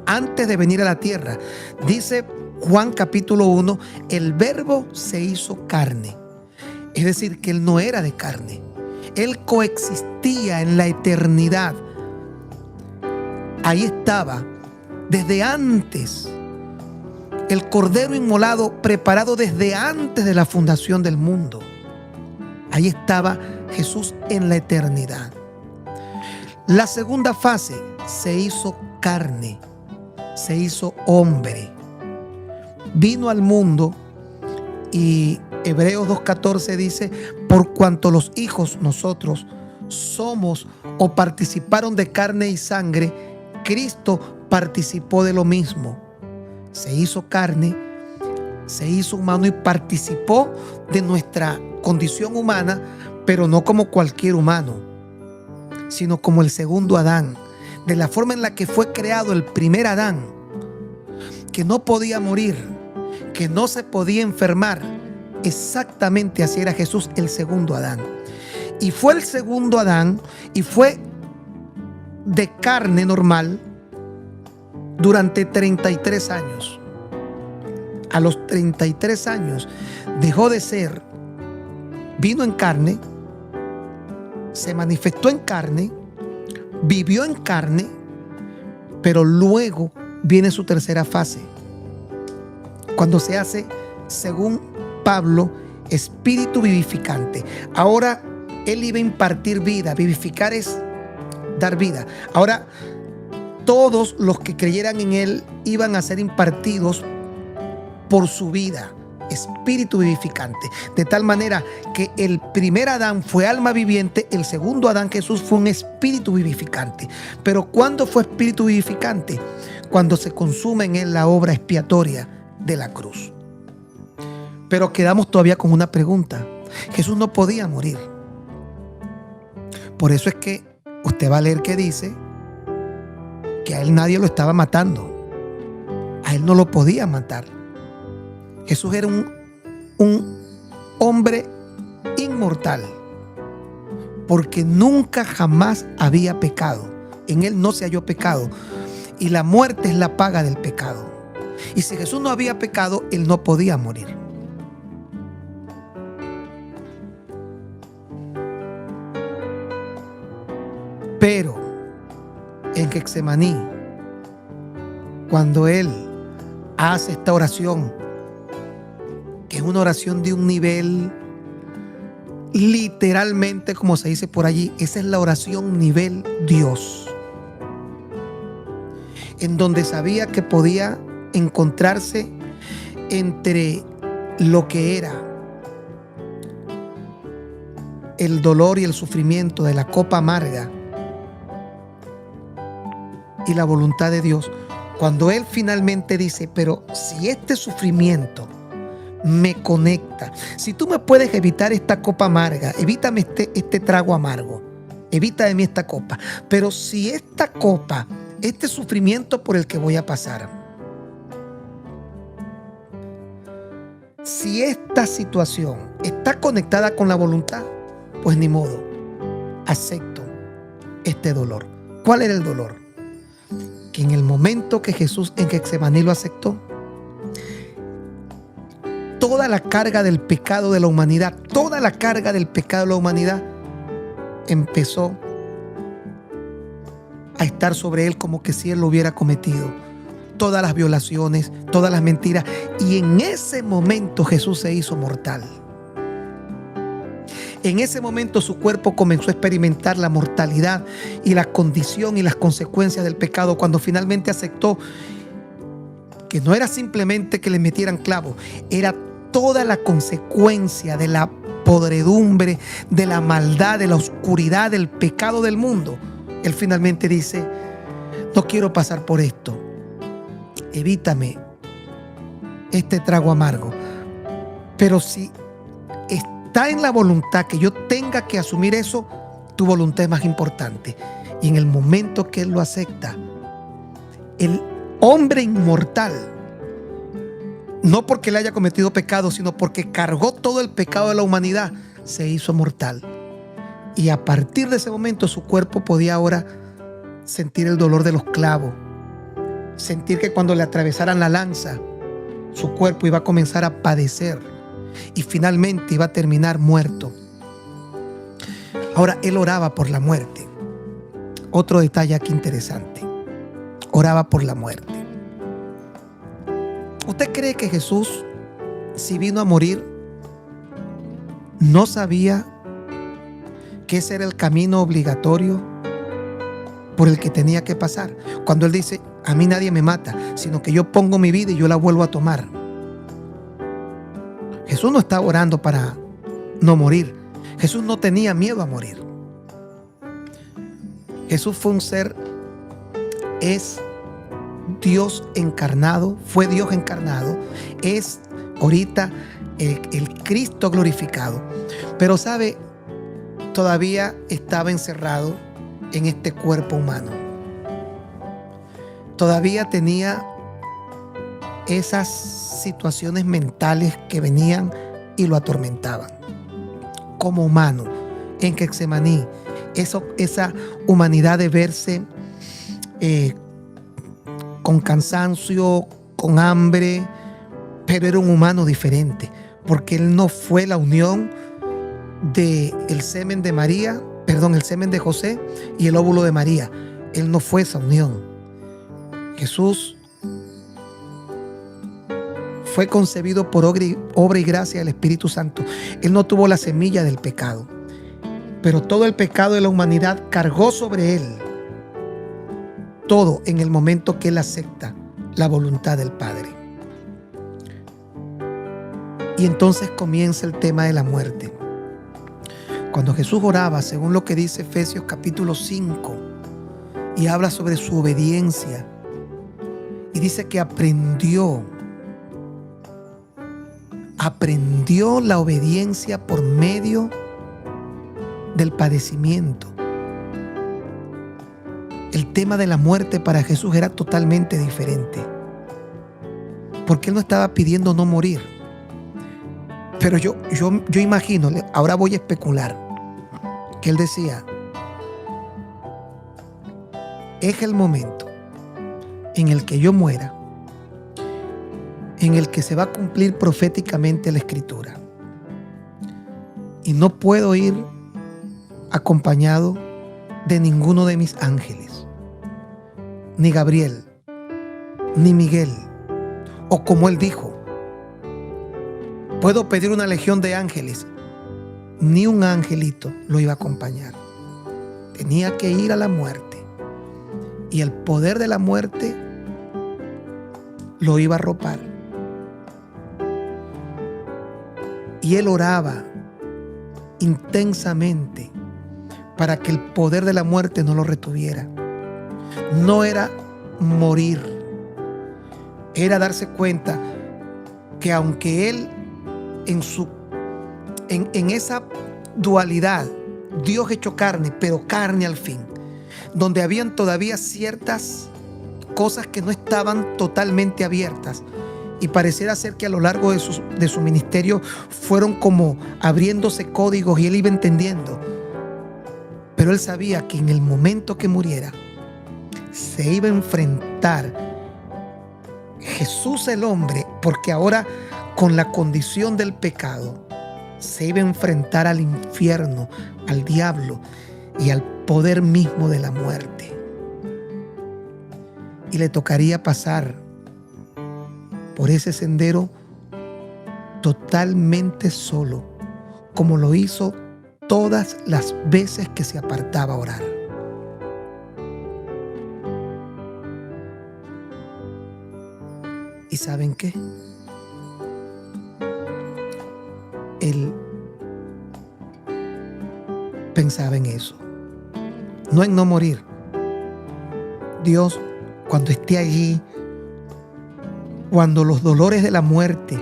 Antes de venir a la tierra, dice Juan capítulo 1, el verbo se hizo carne. Es decir, que Él no era de carne. Él coexistía en la eternidad. Ahí estaba, desde antes. El cordero inmolado, preparado desde antes de la fundación del mundo. Ahí estaba Jesús en la eternidad. La segunda fase, se hizo carne, se hizo hombre. Vino al mundo Y Hebreos 2:14 dice: por cuanto los hijos nosotros somos o participaron de carne y sangre, Cristo participó de lo mismo. Se hizo carne, se hizo humano y participó de nuestra condición humana, pero no como cualquier humano, sino como el segundo Adán, de la forma en la que fue creado el primer Adán, que no podía morir, que no se podía enfermar. Exactamente así era Jesús, el segundo Adán. Y fue el segundo Adán y fue de carne normal durante 33 años. A los 33 años dejó de ser, vino en carne, se manifestó en carne, vivió en carne, pero luego viene su tercera fase, cuando se hace, según Pablo, espíritu vivificante. Ahora Él iba a impartir vida. Vivificar es dar vida. Ahora todos los que creyeran en Él iban a ser impartidos por su vida, espíritu vivificante. De tal manera que el primer Adán fue alma viviente, el segundo Adán, Jesús, fue un espíritu vivificante. Pero ¿cuándo fue espíritu vivificante? Cuando se consume en Él la obra expiatoria de la cruz. Pero quedamos todavía con una pregunta. Jesús no podía morir. Por eso es que usted va a leer que dice que a Él nadie lo estaba matando. A Él no lo podía matar. Jesús era un hombre inmortal, porque nunca jamás había pecado. En Él no se halló pecado, y la muerte es la paga del pecado. Y si Jesús no había pecado, Él no podía morir. Pero en Getsemaní, cuando Él hace esta oración, que es una oración de un nivel, literalmente, como se dice por allí, esa es la oración nivel Dios, en donde sabía que podía encontrarse entre lo que era el dolor y el sufrimiento de la copa amarga y la voluntad de Dios. Cuando Él finalmente dice: pero si este sufrimiento me conecta, si tú me puedes evitar esta copa amarga, evítame este trago amargo, evita de mí esta copa, pero si esta copa, este sufrimiento por el que voy a pasar, si esta situación está conectada con la voluntad, pues ni modo, acepto este dolor. ¿Cuál era el dolor? Que en el momento que Jesús en Getsemaní lo aceptó, toda la carga del pecado de la humanidad, toda la carga del pecado de la humanidad empezó a estar sobre Él, como que si Él lo hubiera cometido. Todas las violaciones, todas las mentiras. Y en ese momento Jesús se hizo mortal. En ese momento su cuerpo comenzó a experimentar la mortalidad y la condición y las consecuencias del pecado, cuando finalmente aceptó que no era simplemente que le metieran clavos, era toda la consecuencia de la podredumbre, de la maldad, de la oscuridad, del pecado del mundo. Él finalmente dice: no quiero pasar por esto, evítame este trago amargo, pero si está en la voluntad que yo tenga que asumir eso, tu voluntad es más importante. Y en el momento que Él lo acepta, el hombre inmortal, no porque le haya cometido pecado, sino porque cargó todo el pecado de la humanidad, se hizo mortal. Y a partir de ese momento su cuerpo podía ahora sentir el dolor de los clavos, sentir que cuando le atravesaran la lanza, su cuerpo iba a comenzar a padecer y finalmente iba a terminar muerto. Ahora Él oraba por la muerte. Otro detalle aquí interesante: oraba por la muerte. ¿Usted cree que Jesús, si vino a morir, no sabía que ese era el camino obligatorio por el que tenía que pasar? Cuando Él dice: a mí nadie me mata, sino que yo pongo mi vida y yo la vuelvo a tomar. Jesús no estaba orando para no morir. Jesús no tenía miedo a morir. Jesús fue un ser, es Dios encarnado, fue Dios encarnado, es ahorita el Cristo glorificado. Pero sabe, todavía estaba encerrado en este cuerpo humano. Todavía tenía esas situaciones mentales que venían y lo atormentaban. Como humano, en Getsemaní, esa humanidad de verse con cansancio, con hambre, pero era un humano diferente, porque él no fue la unión del semen de María, el semen de José y el óvulo de María. Él no fue esa unión. Jesús fue concebido por obra y gracia del Espíritu Santo. Él no tuvo la semilla del pecado, pero todo el pecado de la humanidad cargó sobre él. Todo en el momento que él acepta la voluntad del Padre. Y entonces comienza el tema de la muerte. Cuando Jesús oraba, según lo que dice Efesios capítulo 5, y habla sobre su obediencia, y dice que aprendió la obediencia por medio del padecimiento. El tema de la muerte para Jesús era totalmente diferente, porque él no estaba pidiendo no morir. Pero yo imagino, ahora voy a especular, que él decía: es el momento en el que yo muera, en el que se va a cumplir proféticamente la Escritura, y no puedo ir acompañado de ninguno de mis ángeles, ni Gabriel, ni Miguel, o como él dijo, puedo pedir una legión de ángeles, ni un angelito lo iba a acompañar. Tenía que ir a la muerte, y el poder de la muerte lo iba a arropar. Y él oraba intensamente para que el poder de la muerte no lo retuviera. No era morir, era darse cuenta que aunque él en esa dualidad, Dios hecho carne, pero carne al fin, donde habían todavía ciertas cosas que no estaban totalmente abiertas, y pareciera ser que a lo largo de su ministerio fueron como abriéndose códigos y él iba entendiendo. Pero él sabía que en el momento que muriera se iba a enfrentar Jesús el hombre, porque ahora con la condición del pecado se iba a enfrentar al infierno, al diablo y al poder mismo de la muerte. Y le tocaría pasar por ese sendero totalmente solo, como lo hizo todas las veces que se apartaba a orar. ¿Y saben qué? Él pensaba en eso, no en no morir. Dios, cuando esté allí, cuando los dolores de la muerte,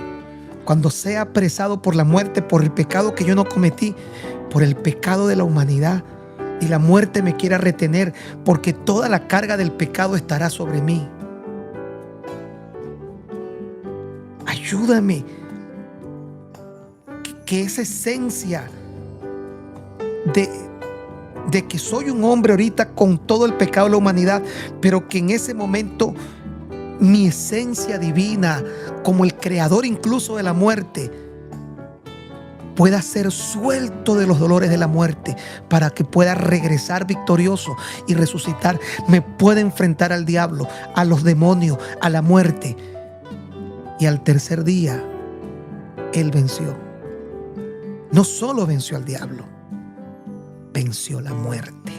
cuando sea apresado por la muerte, por el pecado que yo no cometí, por el pecado de la humanidad, y la muerte me quiera retener, porque toda la carga del pecado estará sobre mí. Ayúdame, que esa esencia de que soy un hombre ahorita con todo el pecado de la humanidad, pero que en ese momento mi esencia divina, como el creador incluso de la muerte, pueda ser suelto de los dolores de la muerte, para que pueda regresar victorioso y resucitar. Me pueda enfrentar al diablo, a los demonios, a la muerte. Y al tercer día, Él venció. No solo venció al diablo, venció la muerte.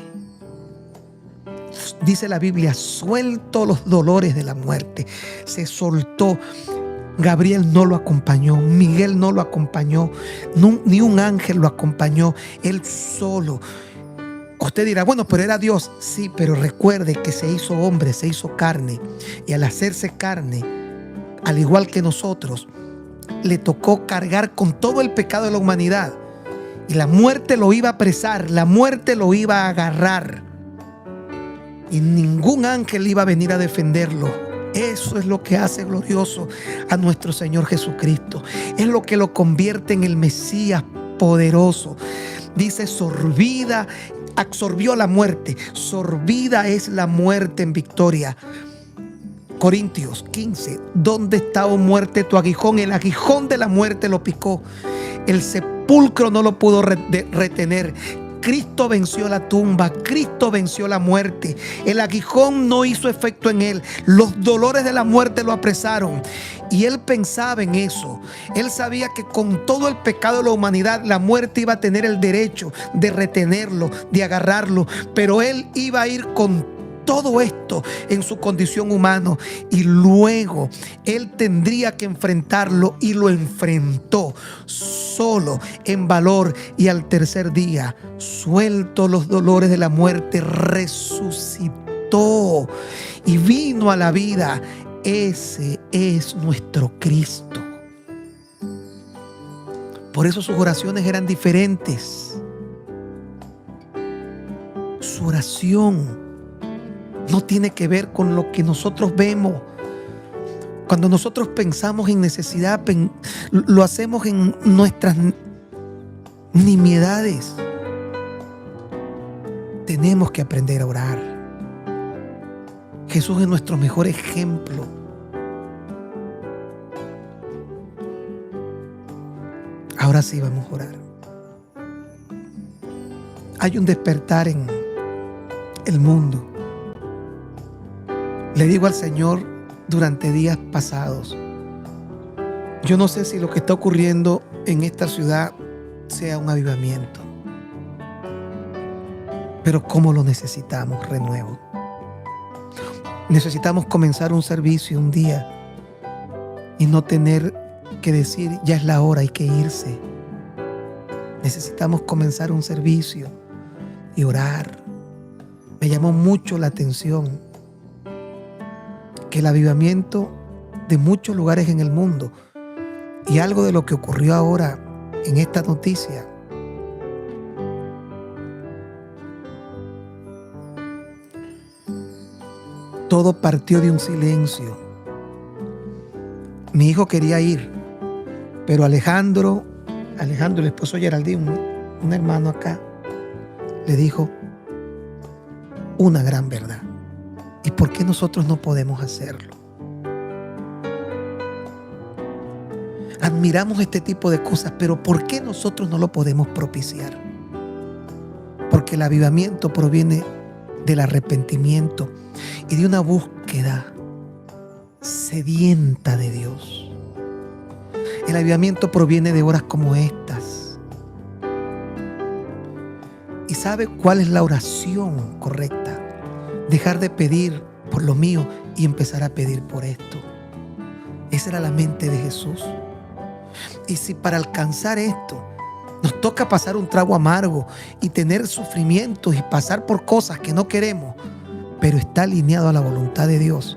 Dice la Biblia, suelto los dolores de la muerte. Se soltó. Gabriel no lo acompañó, Miguel no lo acompañó, ni un ángel lo acompañó, él solo. Usted dirá, bueno, pero era Dios. Sí, pero recuerde que se hizo hombre, se hizo carne. Y al hacerse carne, al igual que nosotros, le tocó cargar con todo el pecado de la humanidad. Y la muerte lo iba a apresar, la muerte lo iba a agarrar. Y ningún ángel iba a venir a defenderlo. Eso es lo que hace glorioso a nuestro Señor Jesucristo. Es lo que lo convierte en el Mesías poderoso. Dice, absorbió la muerte. Sorbida es la muerte en victoria. Corintios 15. ¿Dónde está, oh muerte, tu aguijón? El aguijón de la muerte lo picó. El sepulcro no lo pudo retener. Cristo venció la tumba, Cristo venció la muerte. El aguijón no hizo efecto en él. Los dolores de la muerte lo apresaron. Y él pensaba en eso. Él sabía que con todo el pecado de la humanidad, la muerte iba a tener el derecho de retenerlo, de agarrarlo. Pero él iba a ir con todo esto en su condición humana, y luego él tendría que enfrentarlo, y lo enfrentó solo, en valor, y al tercer día, suelto los dolores de la muerte, resucitó y vino a la vida. Ese es nuestro Cristo. Por eso sus oraciones eran diferentes. Su oración no tiene que ver con lo que nosotros vemos. Cuando nosotros pensamos en necesidad, lo hacemos en nuestras nimiedades. Tenemos que aprender a orar. Jesús es nuestro mejor ejemplo. Ahora sí vamos a orar. Hay un despertar en el mundo. Le digo al Señor durante días pasados, yo no sé si lo que está ocurriendo en esta ciudad sea un avivamiento, pero cómo lo necesitamos, renuevo. Necesitamos comenzar un servicio un día y no tener que decir, ya es la hora, hay que irse. Necesitamos comenzar un servicio y orar. Me llamó mucho la atención que el avivamiento de muchos lugares en el mundo, y algo de lo que ocurrió ahora en esta noticia, todo partió de un silencio. Mi hijo quería ir, pero Alejandro, el esposo de Geraldine, un hermano acá, le dijo una gran verdad. ¿Y por qué nosotros no podemos hacerlo? Admiramos este tipo de cosas, pero ¿por qué nosotros no lo podemos propiciar? Porque el avivamiento proviene del arrepentimiento y de una búsqueda sedienta de Dios. El avivamiento proviene de horas como estas. ¿Y sabe cuál es la oración correcta? Dejar de pedir por lo mío y empezar a pedir por esto. Esa era la mente de Jesús. Y si para alcanzar esto nos toca pasar un trago amargo y tener sufrimientos y pasar por cosas que no queremos, pero está alineado a la voluntad de Dios,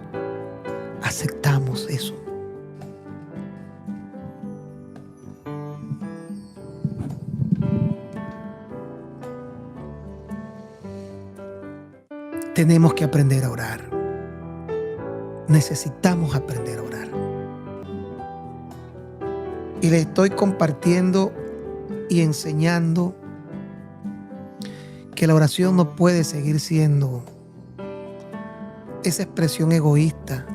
aceptamos eso. Tenemos que aprender a orar. Necesitamos aprender a orar. Y les estoy compartiendo y enseñando que la oración no puede seguir siendo esa expresión egoísta.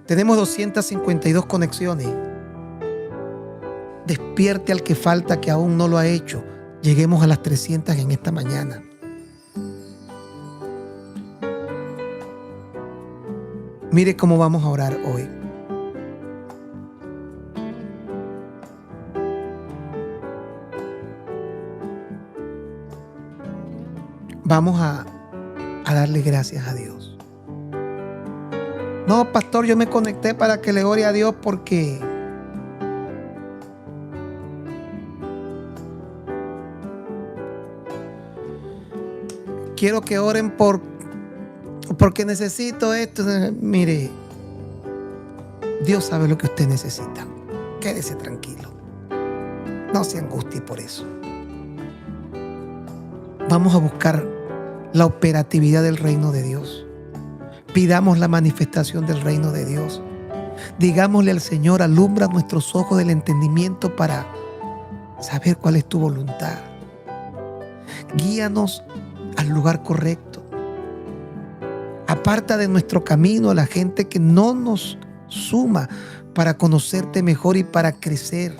Tenemos 252 conexiones. Despierte al que falta, que aún no lo ha hecho. Lleguemos a las 300 en esta mañana. Mire cómo vamos a orar hoy. Vamos a darle gracias a Dios. No, pastor, yo me conecté para que le ore a Dios porque quiero que oren porque necesito esto. Mire, Dios sabe lo que usted necesita. Quédese tranquilo. No se angustie por eso. Vamos a buscar la operatividad del reino de Dios. Pidamos la manifestación del reino de Dios. Digámosle al Señor, alumbra nuestros ojos del entendimiento para saber cuál es tu voluntad. Guíanos al lugar correcto. Aparta de nuestro camino a la gente que no nos suma para conocerte mejor y para crecer.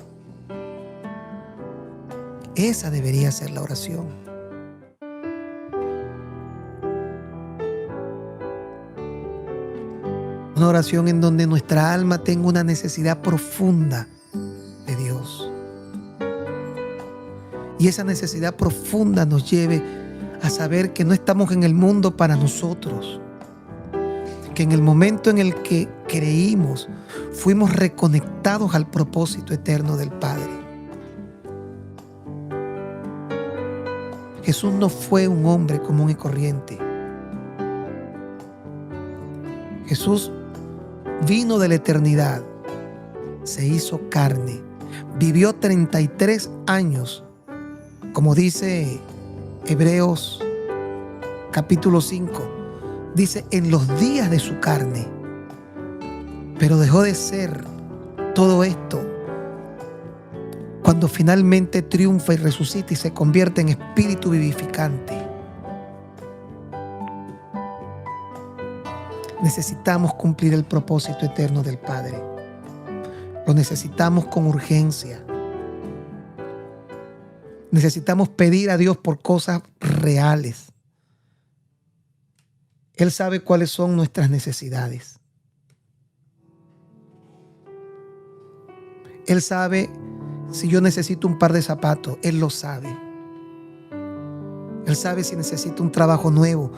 Esa debería ser la oración. Una oración en donde nuestra alma tenga una necesidad profunda de Dios. Y esa necesidad profunda nos lleve a saber que no estamos en el mundo para nosotros. Que en el momento en el que creímos, fuimos reconectados al propósito eterno del Padre. Jesús no fue un hombre común y corriente. Jesús vino de la eternidad, se hizo carne, vivió 33 años, como dice Hebreos capítulo 5, dice en los días de su carne, pero dejó de ser todo esto cuando finalmente triunfa y resucita y se convierte en espíritu vivificante. Necesitamos cumplir el propósito eterno del Padre. Lo necesitamos con urgencia. Necesitamos pedir a Dios por cosas reales. Él sabe cuáles son nuestras necesidades. Él sabe si yo necesito un par de zapatos. Él lo sabe. Él sabe si necesito un trabajo nuevo.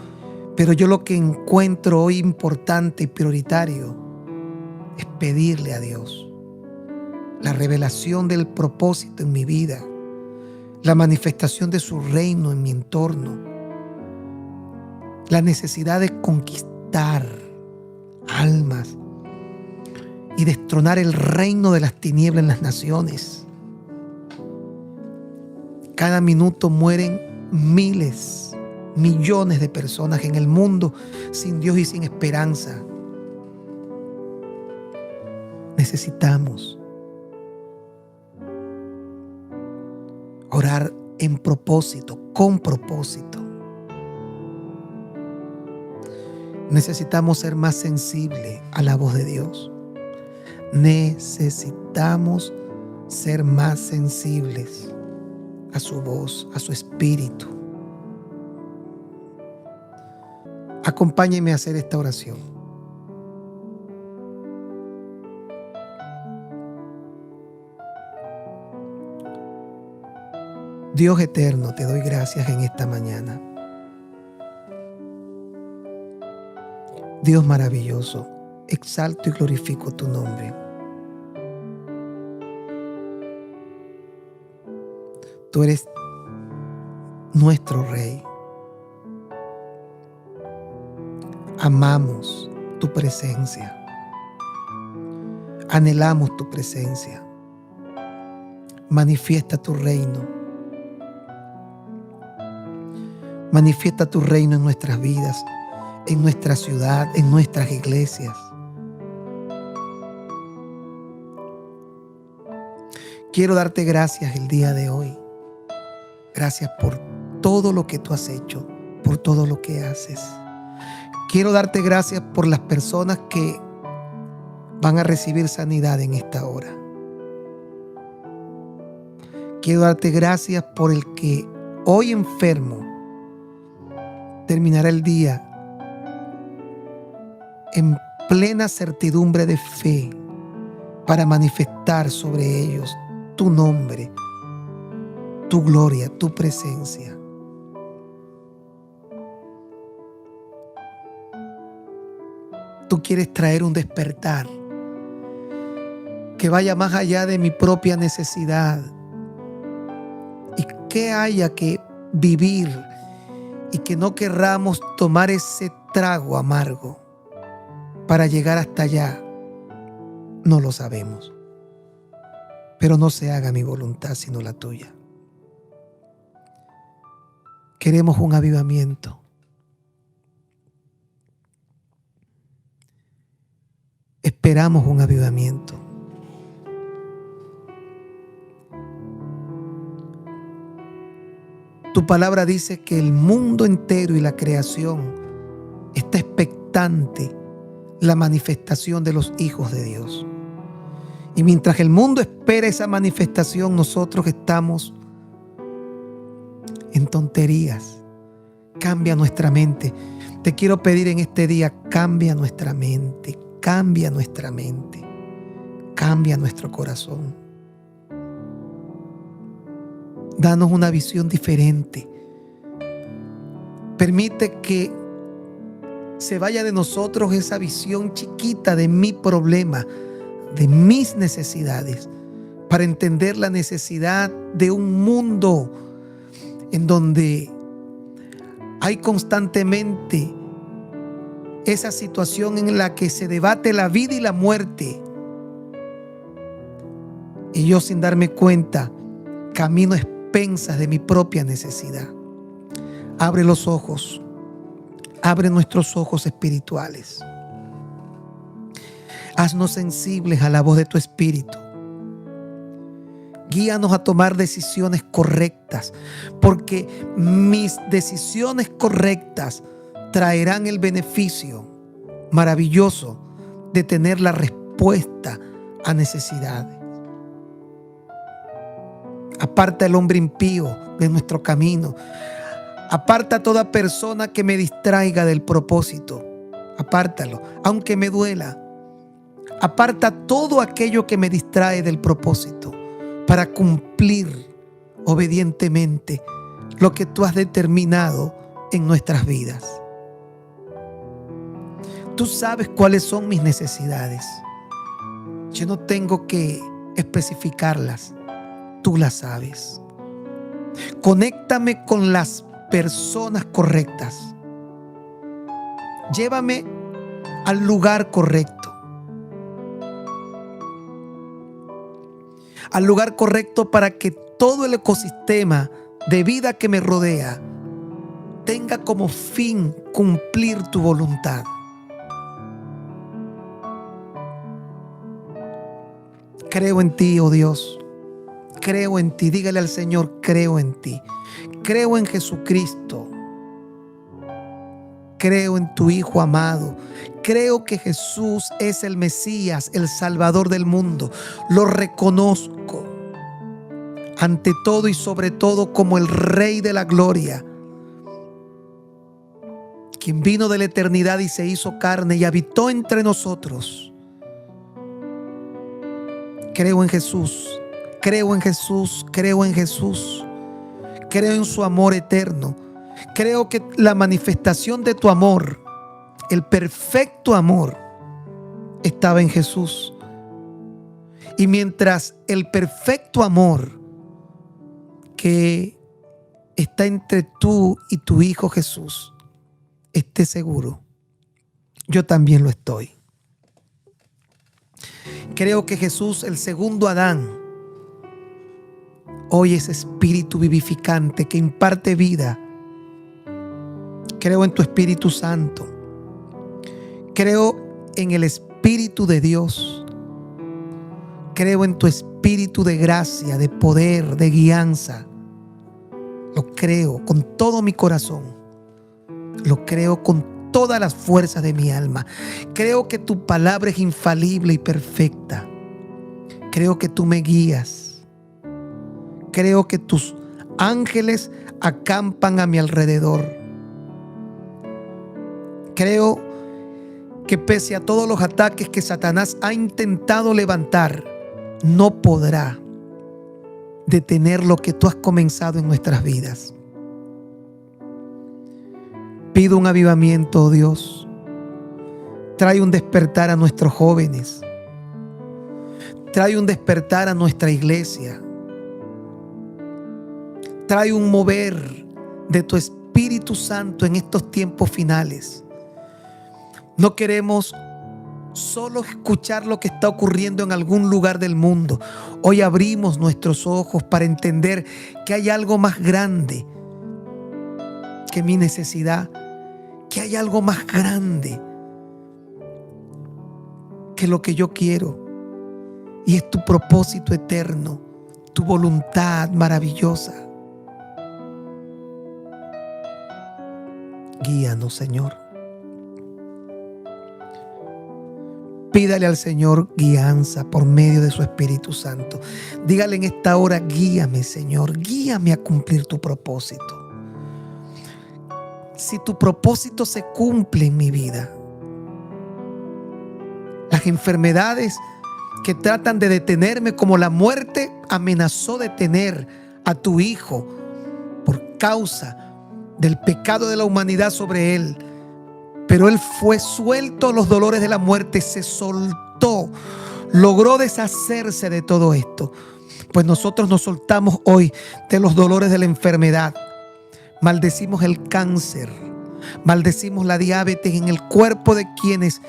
Pero yo lo que encuentro hoy importante y prioritario es pedirle a Dios la revelación del propósito en mi vida, la manifestación de su reino en mi entorno, la necesidad de conquistar almas y destronar el reino de las tinieblas en las naciones. Cada minuto mueren miles, millones de personas en el mundo sin Dios y sin esperanza. Necesitamos orar en propósito, con propósito. Necesitamos ser más sensibles a la voz de Dios. Necesitamos ser más sensibles a su voz, a su espíritu. Acompáñenme a hacer esta oración. Dios eterno, te doy gracias en esta mañana. Dios maravilloso, exalto y glorifico tu nombre. Tú eres nuestro Rey. Amamos tu presencia. Anhelamos tu presencia. Manifiesta tu reino. Manifiesta tu reino en nuestras vidas, en nuestra ciudad, en nuestras iglesias. Quiero darte gracias el día de hoy. Gracias por todo lo que tú has hecho, por todo lo que haces. Quiero darte gracias por las personas que van a recibir sanidad en esta hora. Quiero darte gracias por el que hoy enfermo terminará el día en plena certidumbre de fe para manifestar sobre ellos tu nombre, tu gloria, tu presencia. Tú quieres traer un despertar que vaya más allá de mi propia necesidad y que haya que vivir y que no querramos tomar ese trago amargo para llegar hasta allá. No lo sabemos, pero no se haga mi voluntad sino la tuya. Queremos un avivamiento. Esperamos un avivamiento. Tu palabra dice que el mundo entero y la creación está expectante la manifestación de los hijos de Dios. Y mientras el mundo espera esa manifestación, nosotros estamos en tonterías. Cambia nuestra mente. Te quiero pedir en este día, cambia nuestra mente, cambia nuestra mente, cambia nuestro corazón. Danos una visión diferente. Permite que se vaya de nosotros esa visión chiquita de mi problema, de mis necesidades, para entender la necesidad de un mundo en donde hay constantemente esa situación en la que se debate la vida y la muerte. Y yo, sin darme cuenta, camino a expensas de mi propia necesidad. Abre los ojos, abre nuestros ojos espirituales. Haznos sensibles a la voz de tu Espíritu. Guíanos a tomar decisiones correctas, porque mis decisiones correctas traerán el beneficio maravilloso de tener la respuesta a necesidades. Aparta el hombre impío de nuestro camino. Aparta a toda persona que me distraiga del propósito. Apártalo, aunque me duela. Aparta todo aquello que me distrae del propósito para cumplir obedientemente lo que tú has determinado en nuestras vidas. Tú sabes cuáles son mis necesidades. Yo no tengo que especificarlas. Tú las sabes. Conéctame con las personas correctas. Llévame al lugar correcto. Al lugar correcto para que todo el ecosistema de vida que me rodea tenga como fin cumplir tu voluntad. Creo en ti, oh Dios. Creo en ti. Dígale al Señor, creo en ti. Creo en Jesucristo. Creo en tu Hijo amado. Creo que Jesús es el Mesías, el Salvador del mundo. Lo reconozco ante todo y sobre todo como el Rey de la gloria, quien vino de la eternidad y se hizo carne y habitó entre nosotros. Creo en Jesús. Creo en Jesús, creo en Jesús, creo en su amor eterno. Creo que la manifestación de tu amor, el perfecto amor, estaba en Jesús. Y mientras el perfecto amor que está entre tú y tu Hijo Jesús esté seguro, yo también lo estoy. Creo que Jesús, el segundo Adán, hoy es espíritu vivificante que imparte vida. Creo en tu Espíritu Santo. Creo en el Espíritu de Dios. Creo en tu Espíritu de gracia, de poder, de guianza. Lo creo con todo mi corazón. Lo creo con todas las fuerzas de mi alma. Creo que tu palabra es infalible y perfecta. Creo que tú me guías. Creo que tus ángeles acampan a mi alrededor. Creo que pese a todos los ataques que Satanás ha intentado levantar, no podrá detener lo que tú has comenzado en nuestras vidas. Pido un avivamiento, oh Dios. Trae un despertar a nuestros jóvenes. Trae un despertar a nuestra iglesia. Trae un mover de tu Espíritu Santo en estos tiempos finales. No queremos solo escuchar lo que está ocurriendo en algún lugar del mundo. Hoy abrimos nuestros ojos para entender que hay algo más grande que mi necesidad, que hay algo más grande que lo que yo quiero, y es tu propósito eterno, tu voluntad maravillosa. Guíanos, Señor. Pídale al Señor guianza por medio de su Espíritu Santo. Dígale en esta hora: guíame, Señor, guíame a cumplir tu propósito. Si tu propósito se cumple en mi vida, las enfermedades que tratan de detenerme, como la muerte amenazó detener a tu Hijo por causa del pecado de la humanidad sobre Él, pero Él fue suelto los dolores de la muerte, se soltó, logró deshacerse de todo esto. Pues nosotros nos soltamos hoy de los dolores de la enfermedad. Maldecimos el cáncer, maldecimos la diabetes en el cuerpo de quienes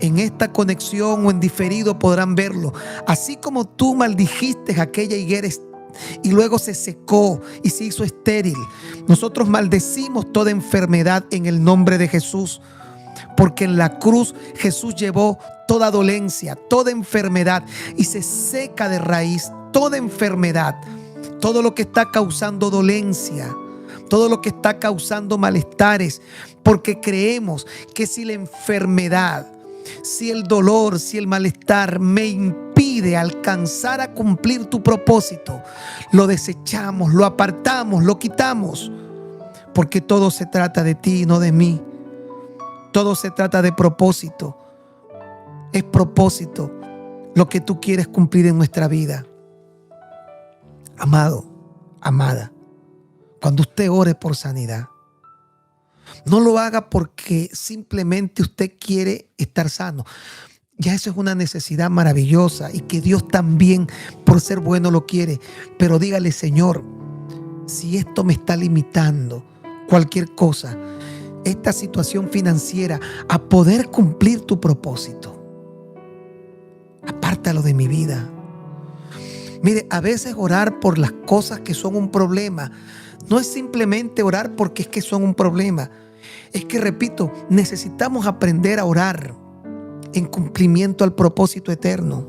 en esta conexión o en diferido podrán verlo. Así como tú maldijiste aquella higuera y luego se secó y se hizo estéril, nosotros maldecimos toda enfermedad en el nombre de Jesús, porque en la cruz Jesús llevó toda dolencia, toda enfermedad, y se seca de raíz toda enfermedad, todo lo que está causando dolencia, todo lo que está causando malestares, porque creemos que si la enfermedad, si el dolor, si el malestar me impide alcanzar a cumplir tu propósito, lo desechamos, lo apartamos, lo quitamos, porque todo se trata de ti y no de mí. Todo se trata de propósito. Es propósito lo que tú quieres cumplir en nuestra vida. Amado, amada, cuando usted ore por sanidad, no lo haga porque simplemente usted quiere estar sano. Ya eso es una necesidad maravillosa y que Dios también, por ser bueno, lo quiere. Pero dígale: Señor, si esto me está limitando, cualquier cosa, esta situación financiera, a poder cumplir tu propósito, apártalo de mi vida. Mire, a veces orar por las cosas que son un problema no es simplemente orar porque es que son un problema. Es que, repito, necesitamos aprender a orar en cumplimiento al propósito eterno.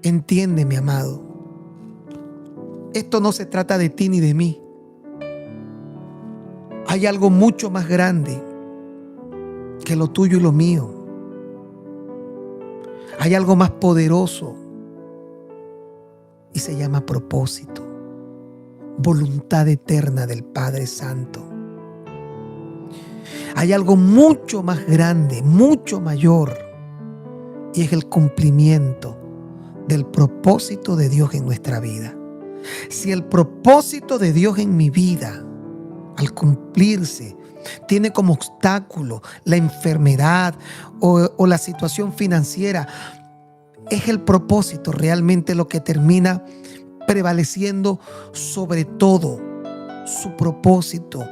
Entiende, mi amado, esto no se trata de ti ni de mí. Hay algo mucho más grande que lo tuyo y lo mío. Hay algo más poderoso y se llama propósito, voluntad eterna del Padre Santo. Hay algo mucho más grande, mucho mayor, y es el cumplimiento del propósito de Dios en nuestra vida. Si el propósito de Dios en mi vida, al cumplirse, tiene como obstáculo la enfermedad o la situación financiera, es el propósito realmente lo que termina prevaleciendo sobre todo. Su propósito,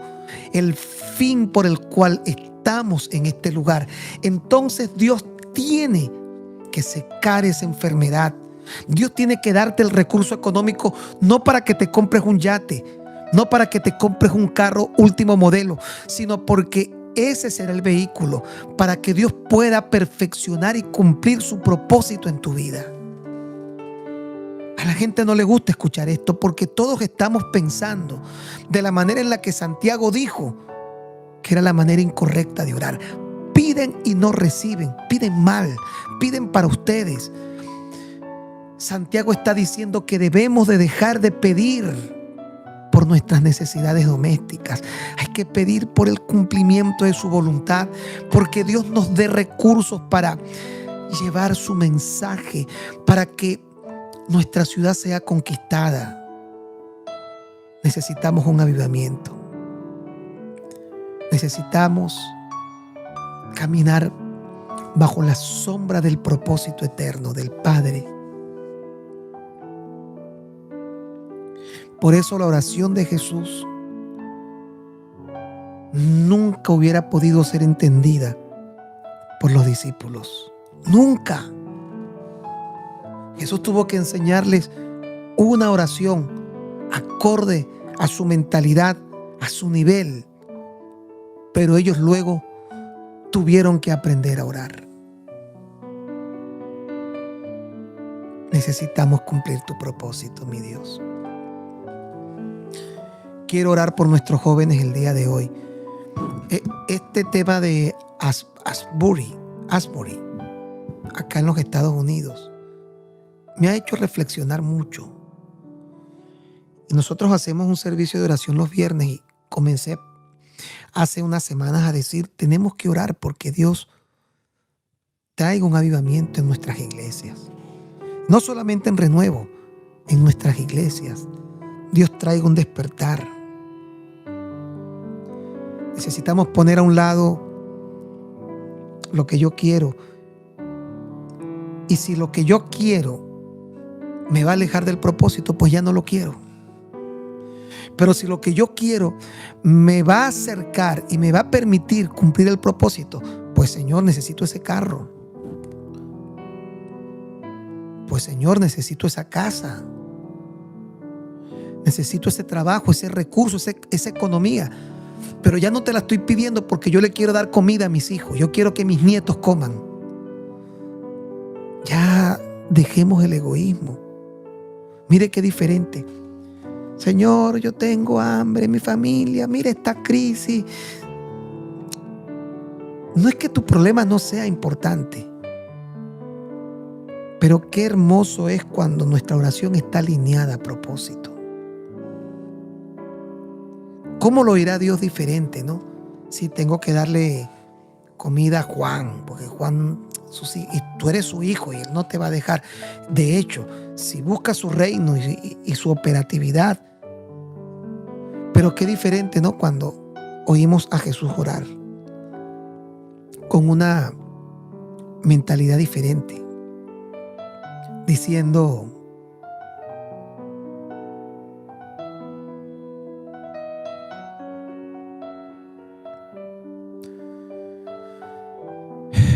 el fin por el cual estamos en este lugar. Entonces Dios tiene que secar esa enfermedad. Dios tiene que darte el recurso económico, no para que te compres un yate, no para que te compres un carro último modelo, sino porque ese será el vehículo para que Dios pueda perfeccionar y cumplir su propósito en tu vida. A la gente no le gusta escuchar esto porque todos estamos pensando de la manera en la que Santiago dijo que era la manera incorrecta de orar. Piden y no reciben, piden mal, piden para ustedes. Santiago está diciendo que debemos de dejar de pedir por nuestras necesidades domésticas. Hay que pedir por el cumplimiento de su voluntad, porque Dios nos dé recursos para llevar su mensaje, para que nuestra ciudad sea conquistada. Necesitamos un avivamiento. Necesitamos caminar bajo la sombra del propósito eterno del Padre. Por eso la oración de Jesús nunca hubiera podido ser entendida por los discípulos. Nunca. Jesús tuvo que enseñarles una oración acorde a su mentalidad, a su nivel. Pero ellos luego tuvieron que aprender a orar. Necesitamos cumplir tu propósito, mi Dios. Quiero orar por nuestros jóvenes el día de hoy. Este tema de Asbury, acá en los Estados Unidos, me ha hecho reflexionar mucho. Y nosotros hacemos un servicio de oración los viernes y comencé hace unas semanas a decir, tenemos que orar porque Dios traiga un avivamiento en nuestras iglesias. No solamente en Renuevo, en nuestras iglesias. Dios traiga un despertar. Necesitamos poner a un lado lo que yo quiero. Y si lo que yo quiero me va a alejar del propósito, pues ya no lo quiero. Pero si lo que yo quiero me va a acercar y me va a permitir cumplir el propósito, pues Señor, necesito ese carro. Pues Señor, necesito esa casa. Necesito ese trabajo, ese recurso, esa economía. Pero ya no te la estoy pidiendo porque yo le quiero dar comida a mis hijos. Yo quiero que mis nietos coman. Ya dejemos el egoísmo. Mire qué diferente. Señor, yo tengo hambre en mi familia. Mire esta crisis. No es que tu problema no sea importante. Pero qué hermoso es cuando nuestra oración está alineada a propósito. ¿Cómo lo irá Dios diferente, no? Si tengo que darle comida a Juan, porque Juan, tú eres su hijo y él no te va a dejar. De hecho, si buscas su reino y su operatividad. Pero qué diferente, ¿no? Cuando oímos a Jesús orar con una mentalidad diferente, diciendo: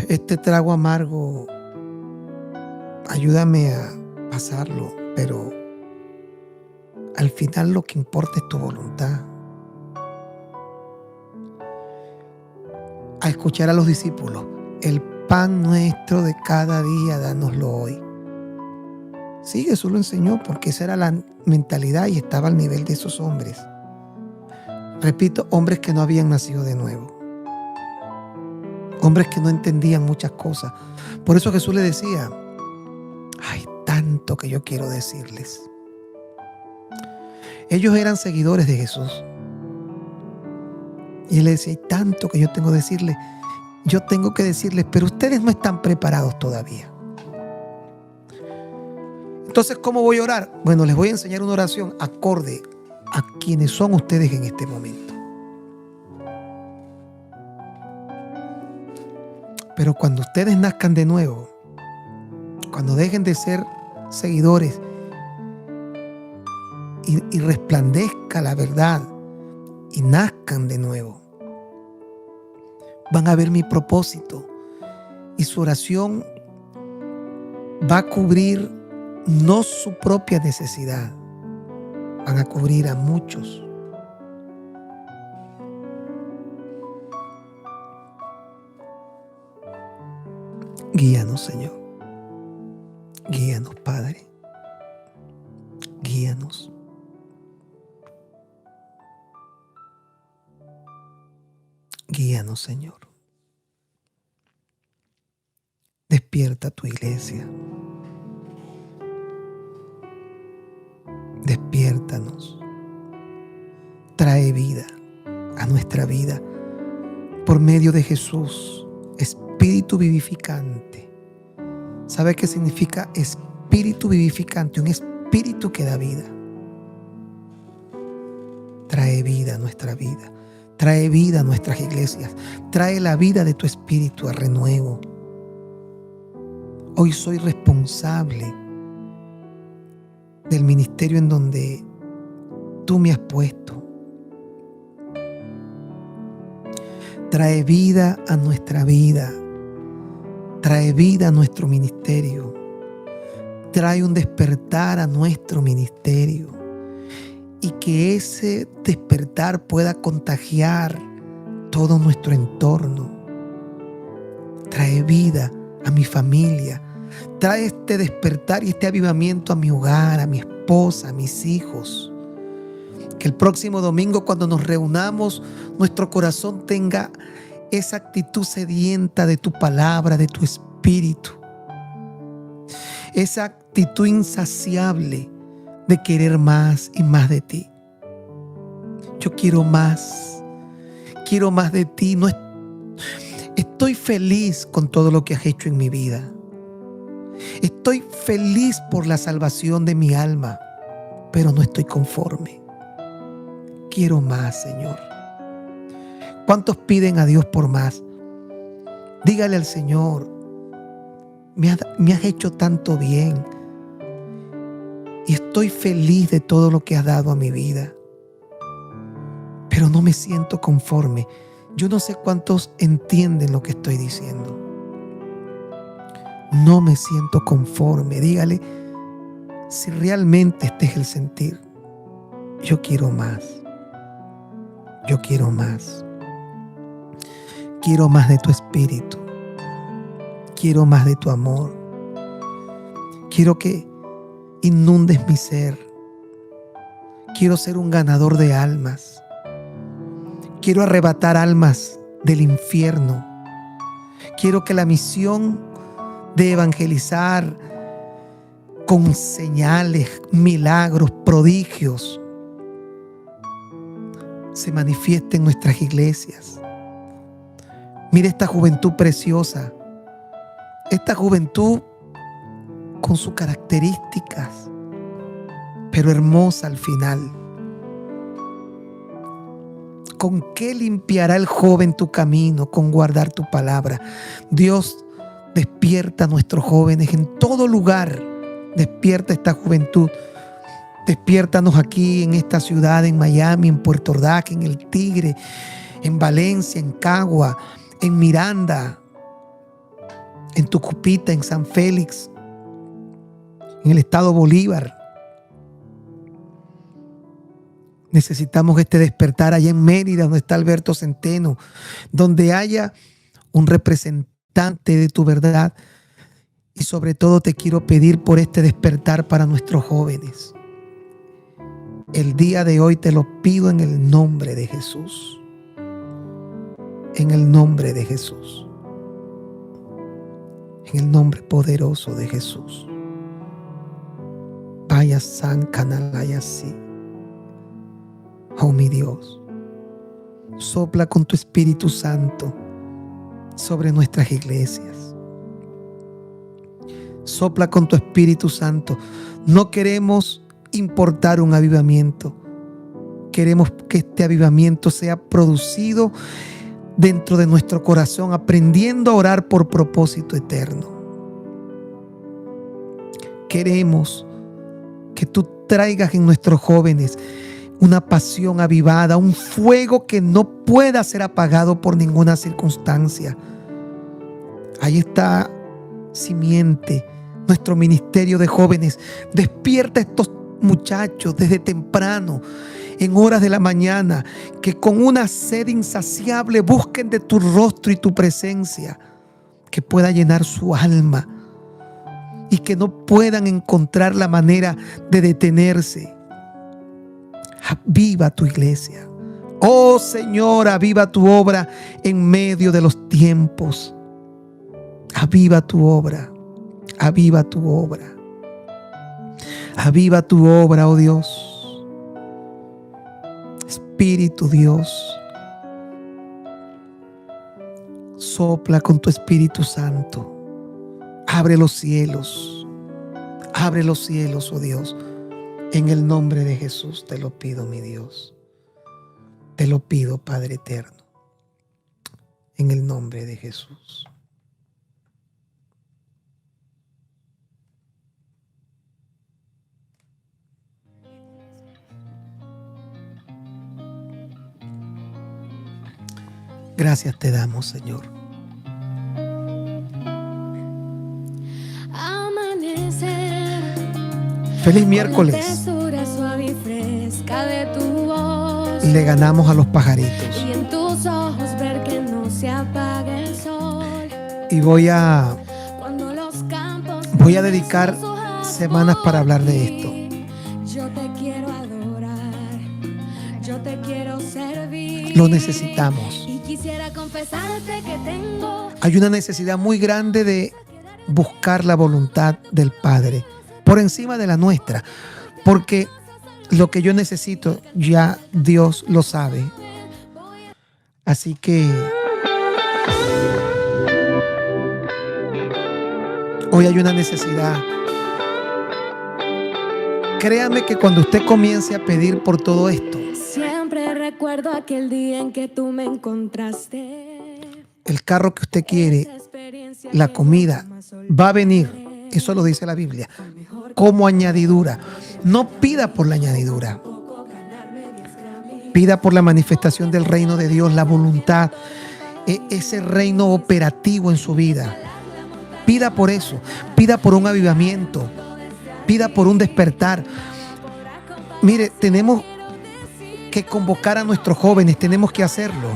este trago amargo, ayúdame a pasarlo, pero al final lo que importa es tu voluntad. A escuchar a los discípulos: el pan nuestro de cada día, dánoslo hoy. Sí, Jesús lo enseñó porque esa era la mentalidad y estaba al nivel de esos hombres. Repito, hombres que no habían nacido de nuevo. Hombres que no entendían muchas cosas. Por eso Jesús le decía: hay tanto que yo quiero decirles. Ellos eran seguidores de Jesús. Y él le decía: hay tanto que yo tengo que decirles. Yo tengo que decirles, pero ustedes no están preparados todavía. Entonces, ¿cómo voy a orar? Bueno, les voy a enseñar una oración acorde a quienes son ustedes en este momento. Pero cuando ustedes nazcan de nuevo, cuando dejen de ser seguidores y resplandezca la verdad y nazcan de nuevo, van a ver mi propósito y su oración va a cubrir no su propia necesidad, van a cubrir a muchos. Guíanos, Señor. Guíanos, Padre. Guíanos. Guíanos, Señor. Despierta tu iglesia. Despiértanos. Trae vida a nuestra vida por medio de Jesús. Espíritu vivificante. ¿Sabe qué significa espíritu vivificante? Un espíritu que da vida. Trae vida a nuestra vida. Trae vida a nuestras iglesias. Trae la vida de tu espíritu a renuevo. Hoy soy responsable del ministerio en donde tú me has puesto. Trae vida a nuestra vida. Trae vida a nuestro ministerio. Trae un despertar a nuestro ministerio. Y que ese despertar pueda contagiar todo nuestro entorno. Trae vida a mi familia. Trae este despertar y este avivamiento a mi hogar, a mi esposa, a mis hijos. Que el próximo domingo, cuando nos reunamos, nuestro corazón tenga esa actitud sedienta de tu palabra, de tu espíritu. Esa actitud insaciable de querer más y más de ti. Yo quiero más de ti. No estoy feliz con todo lo que has hecho en mi vida. Estoy feliz por la salvación de mi alma, pero no estoy conforme. Quiero más, Señor. ¿Cuántos piden a Dios por más? Dígale al Señor, me has hecho tanto bien y estoy feliz de todo lo que has dado a mi vida, pero no me siento conforme. Yo no sé cuántos entienden lo que estoy diciendo. No me siento conforme. Dígale, si realmente este es el sentir, yo quiero más. Yo quiero más. Quiero más de tu espíritu. Quiero más de tu amor. Quiero que inundes mi ser. Quiero ser un ganador de almas. Quiero arrebatar almas del infierno. Quiero que la misión de evangelizar con señales, milagros, prodigios se manifieste en nuestras iglesias. Mira esta juventud preciosa, esta juventud con sus características, pero hermosa al final. ¿Con qué limpiará el joven tu camino? Con guardar tu palabra. Dios, despierta a nuestros jóvenes en todo lugar. Despierta esta juventud. Despiértanos aquí en esta ciudad, en Miami, en Puerto Ordaz, en El Tigre, en Valencia, en Cagua, en Miranda, en Tucupita, en San Félix, en el estado Bolívar. Necesitamos este despertar allá en Mérida, donde está Alberto Centeno, donde haya un representante de tu verdad. Y sobre todo te quiero pedir por este despertar para nuestros jóvenes. El día de hoy te lo pido en el nombre de Jesús. En el nombre de Jesús. En el nombre poderoso de Jesús. Vaya San Canalaya así. Oh mi Dios, sopla con tu Espíritu Santo sobre nuestras iglesias. Sopla con tu Espíritu Santo. No queremos importar un avivamiento. Queremos que este avivamiento sea producido dentro de nuestro corazón, aprendiendo a orar por propósito eterno. Queremos que tú traigas en nuestros jóvenes una pasión avivada, un fuego que no pueda ser apagado por ninguna circunstancia. Ahí está Simiente, nuestro ministerio de jóvenes. Despierta a estos muchachos desde temprano, en horas de la mañana, que con una sed insaciable busquen de tu rostro y tu presencia, que pueda llenar su alma y que no puedan encontrar la manera de detenerse. Aviva tu iglesia. Oh Señor, aviva tu obra en medio de los tiempos. Aviva tu obra. Aviva tu obra. Aviva tu obra, oh Dios. Espíritu Dios, sopla con tu Espíritu Santo. Abre los cielos. Abre los cielos, oh Dios. En el nombre de Jesús te lo pido, mi Dios. Te lo pido, Padre eterno. en el nombre de Jesús. Gracias te damos, Señor. Amanecer. Feliz miércoles. Le ganamos a los pajaritos. Y en tus ojos ver que no se apague el sol. Y voy a dedicar semanas para hablar de esto. Yo te quiero adorar, yo te quiero servir. Lo necesitamos. Y quisiera confesarte que tengo. Hay una necesidad muy grande de buscar la voluntad del Padre por encima de la nuestra, porque lo que yo necesito ya Dios lo sabe. Así que hoy hay una necesidad. Créame que cuando usted comience a pedir por todo esto, siempre recuerdo aquel día en que tú me encontraste. El carro que usted quiere, la comida, va a venir. Eso lo dice la Biblia. Como añadidura. No pida por la añadidura. Pida por la manifestación del reino de Dios, la voluntad, ese reino operativo en su vida. Pida por eso. Pida por un avivamiento. Pida por un despertar. Mire, tenemos que convocar a nuestros jóvenes. Tenemos que hacerlo.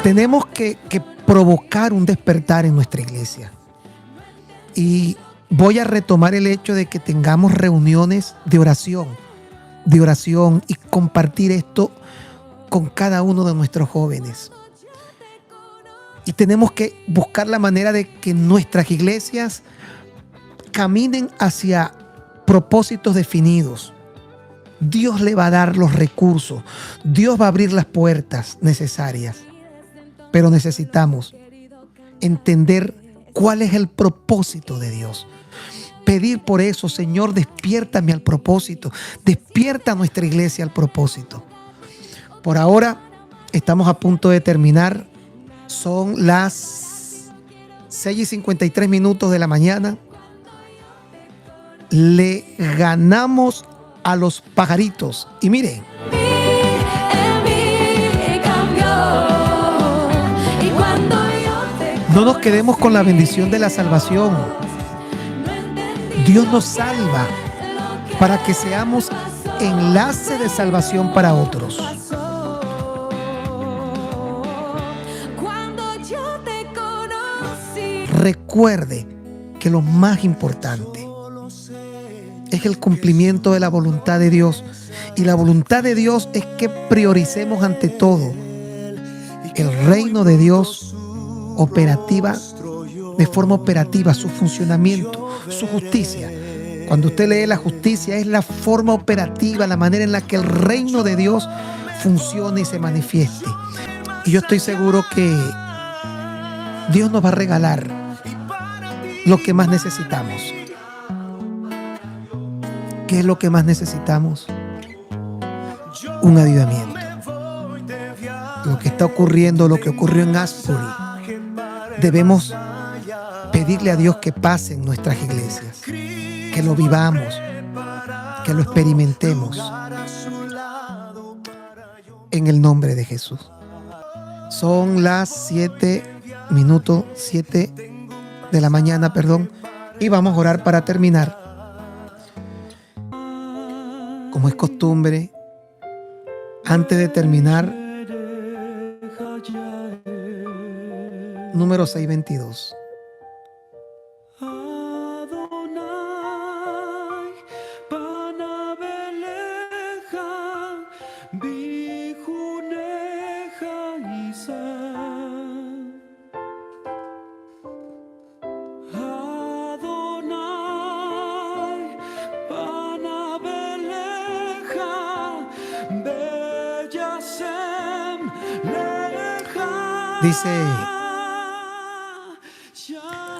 Tenemos que provocar un despertar en nuestra iglesia. Y voy a retomar el hecho de que tengamos reuniones de oración y compartir esto con cada uno de nuestros jóvenes. Y tenemos que buscar la manera de que nuestras iglesias caminen hacia propósitos definidos. Dios le va a dar los recursos. Dios va a abrir las puertas necesarias. Pero necesitamos entender cuál es el propósito de Dios. Pedir por eso, Señor, despiértame al propósito. Despierta a nuestra iglesia al propósito. Por ahora estamos a punto de terminar. Son las 6:53 de la mañana. Le ganamos a los pajaritos. Y miren. No nos quedemos con la bendición de la salvación. Dios nos salva para que seamos enlace de salvación para otros. Recuerde que lo más importante es el cumplimiento de la voluntad de Dios. Y la voluntad de Dios es que prioricemos ante todo el reino de Dios de forma operativa, su funcionamiento, su justicia. Cuando usted lee la justicia, es la forma operativa, la manera en la que el reino de Dios funciona y se manifieste. Y yo estoy seguro que Dios nos va a regalar lo que más necesitamos. ¿Qué es lo que más necesitamos? Un avivamiento. Lo que está ocurriendo, lo que ocurrió en Asbury, debemos pedirle a Dios que pase en nuestras iglesias, que lo vivamos, que lo experimentemos en el nombre de Jesús. Son las 7 de la mañana, y vamos a orar para terminar. Como es costumbre, antes de terminar, número 622. Dice: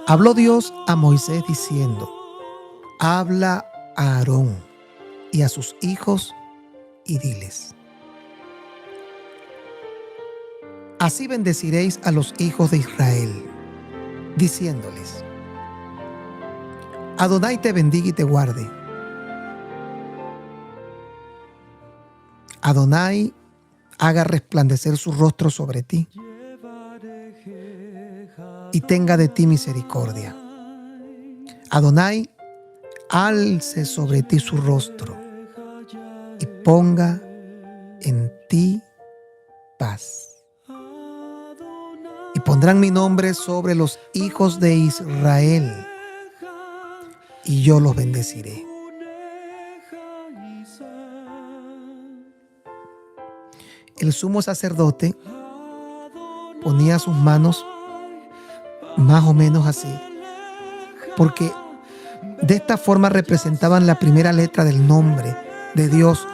habló Dios a Moisés diciendo: habla a Aarón y a sus hijos y diles: así bendeciréis a los hijos de Israel, diciéndoles: Adonai te bendiga y te guarde. Adonai haga resplandecer su rostro sobre ti y tenga de ti misericordia. Adonai alce sobre ti su rostro y ponga en ti paz. Y pondrán mi nombre sobre los hijos de Israel, y yo los bendeciré. El sumo sacerdote ponía sus manos más o menos así, porque de esta forma representaban la primera letra del nombre de Dios,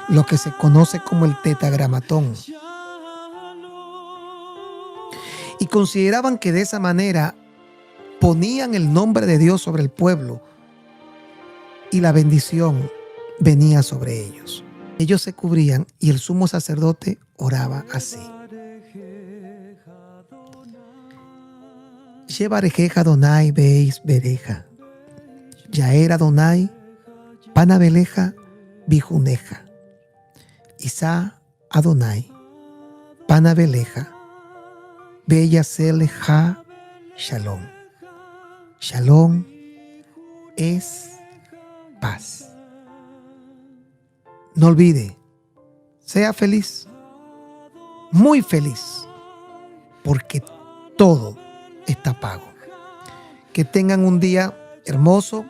lo que se conoce como el tetragramatón. Y consideraban que de esa manera ponían el nombre de Dios sobre el pueblo y la bendición venía sobre ellos. Ellos se cubrían y el sumo sacerdote oraba así: Yevarejeja Adonai beis bereja, Yaer Adonai panabeleja bijuneja, Isa Adonai panabeleja beyaseleja shalom. Shalom es paz. No olvide, sea feliz, muy feliz, porque todo está pago. Que tengan un día hermoso,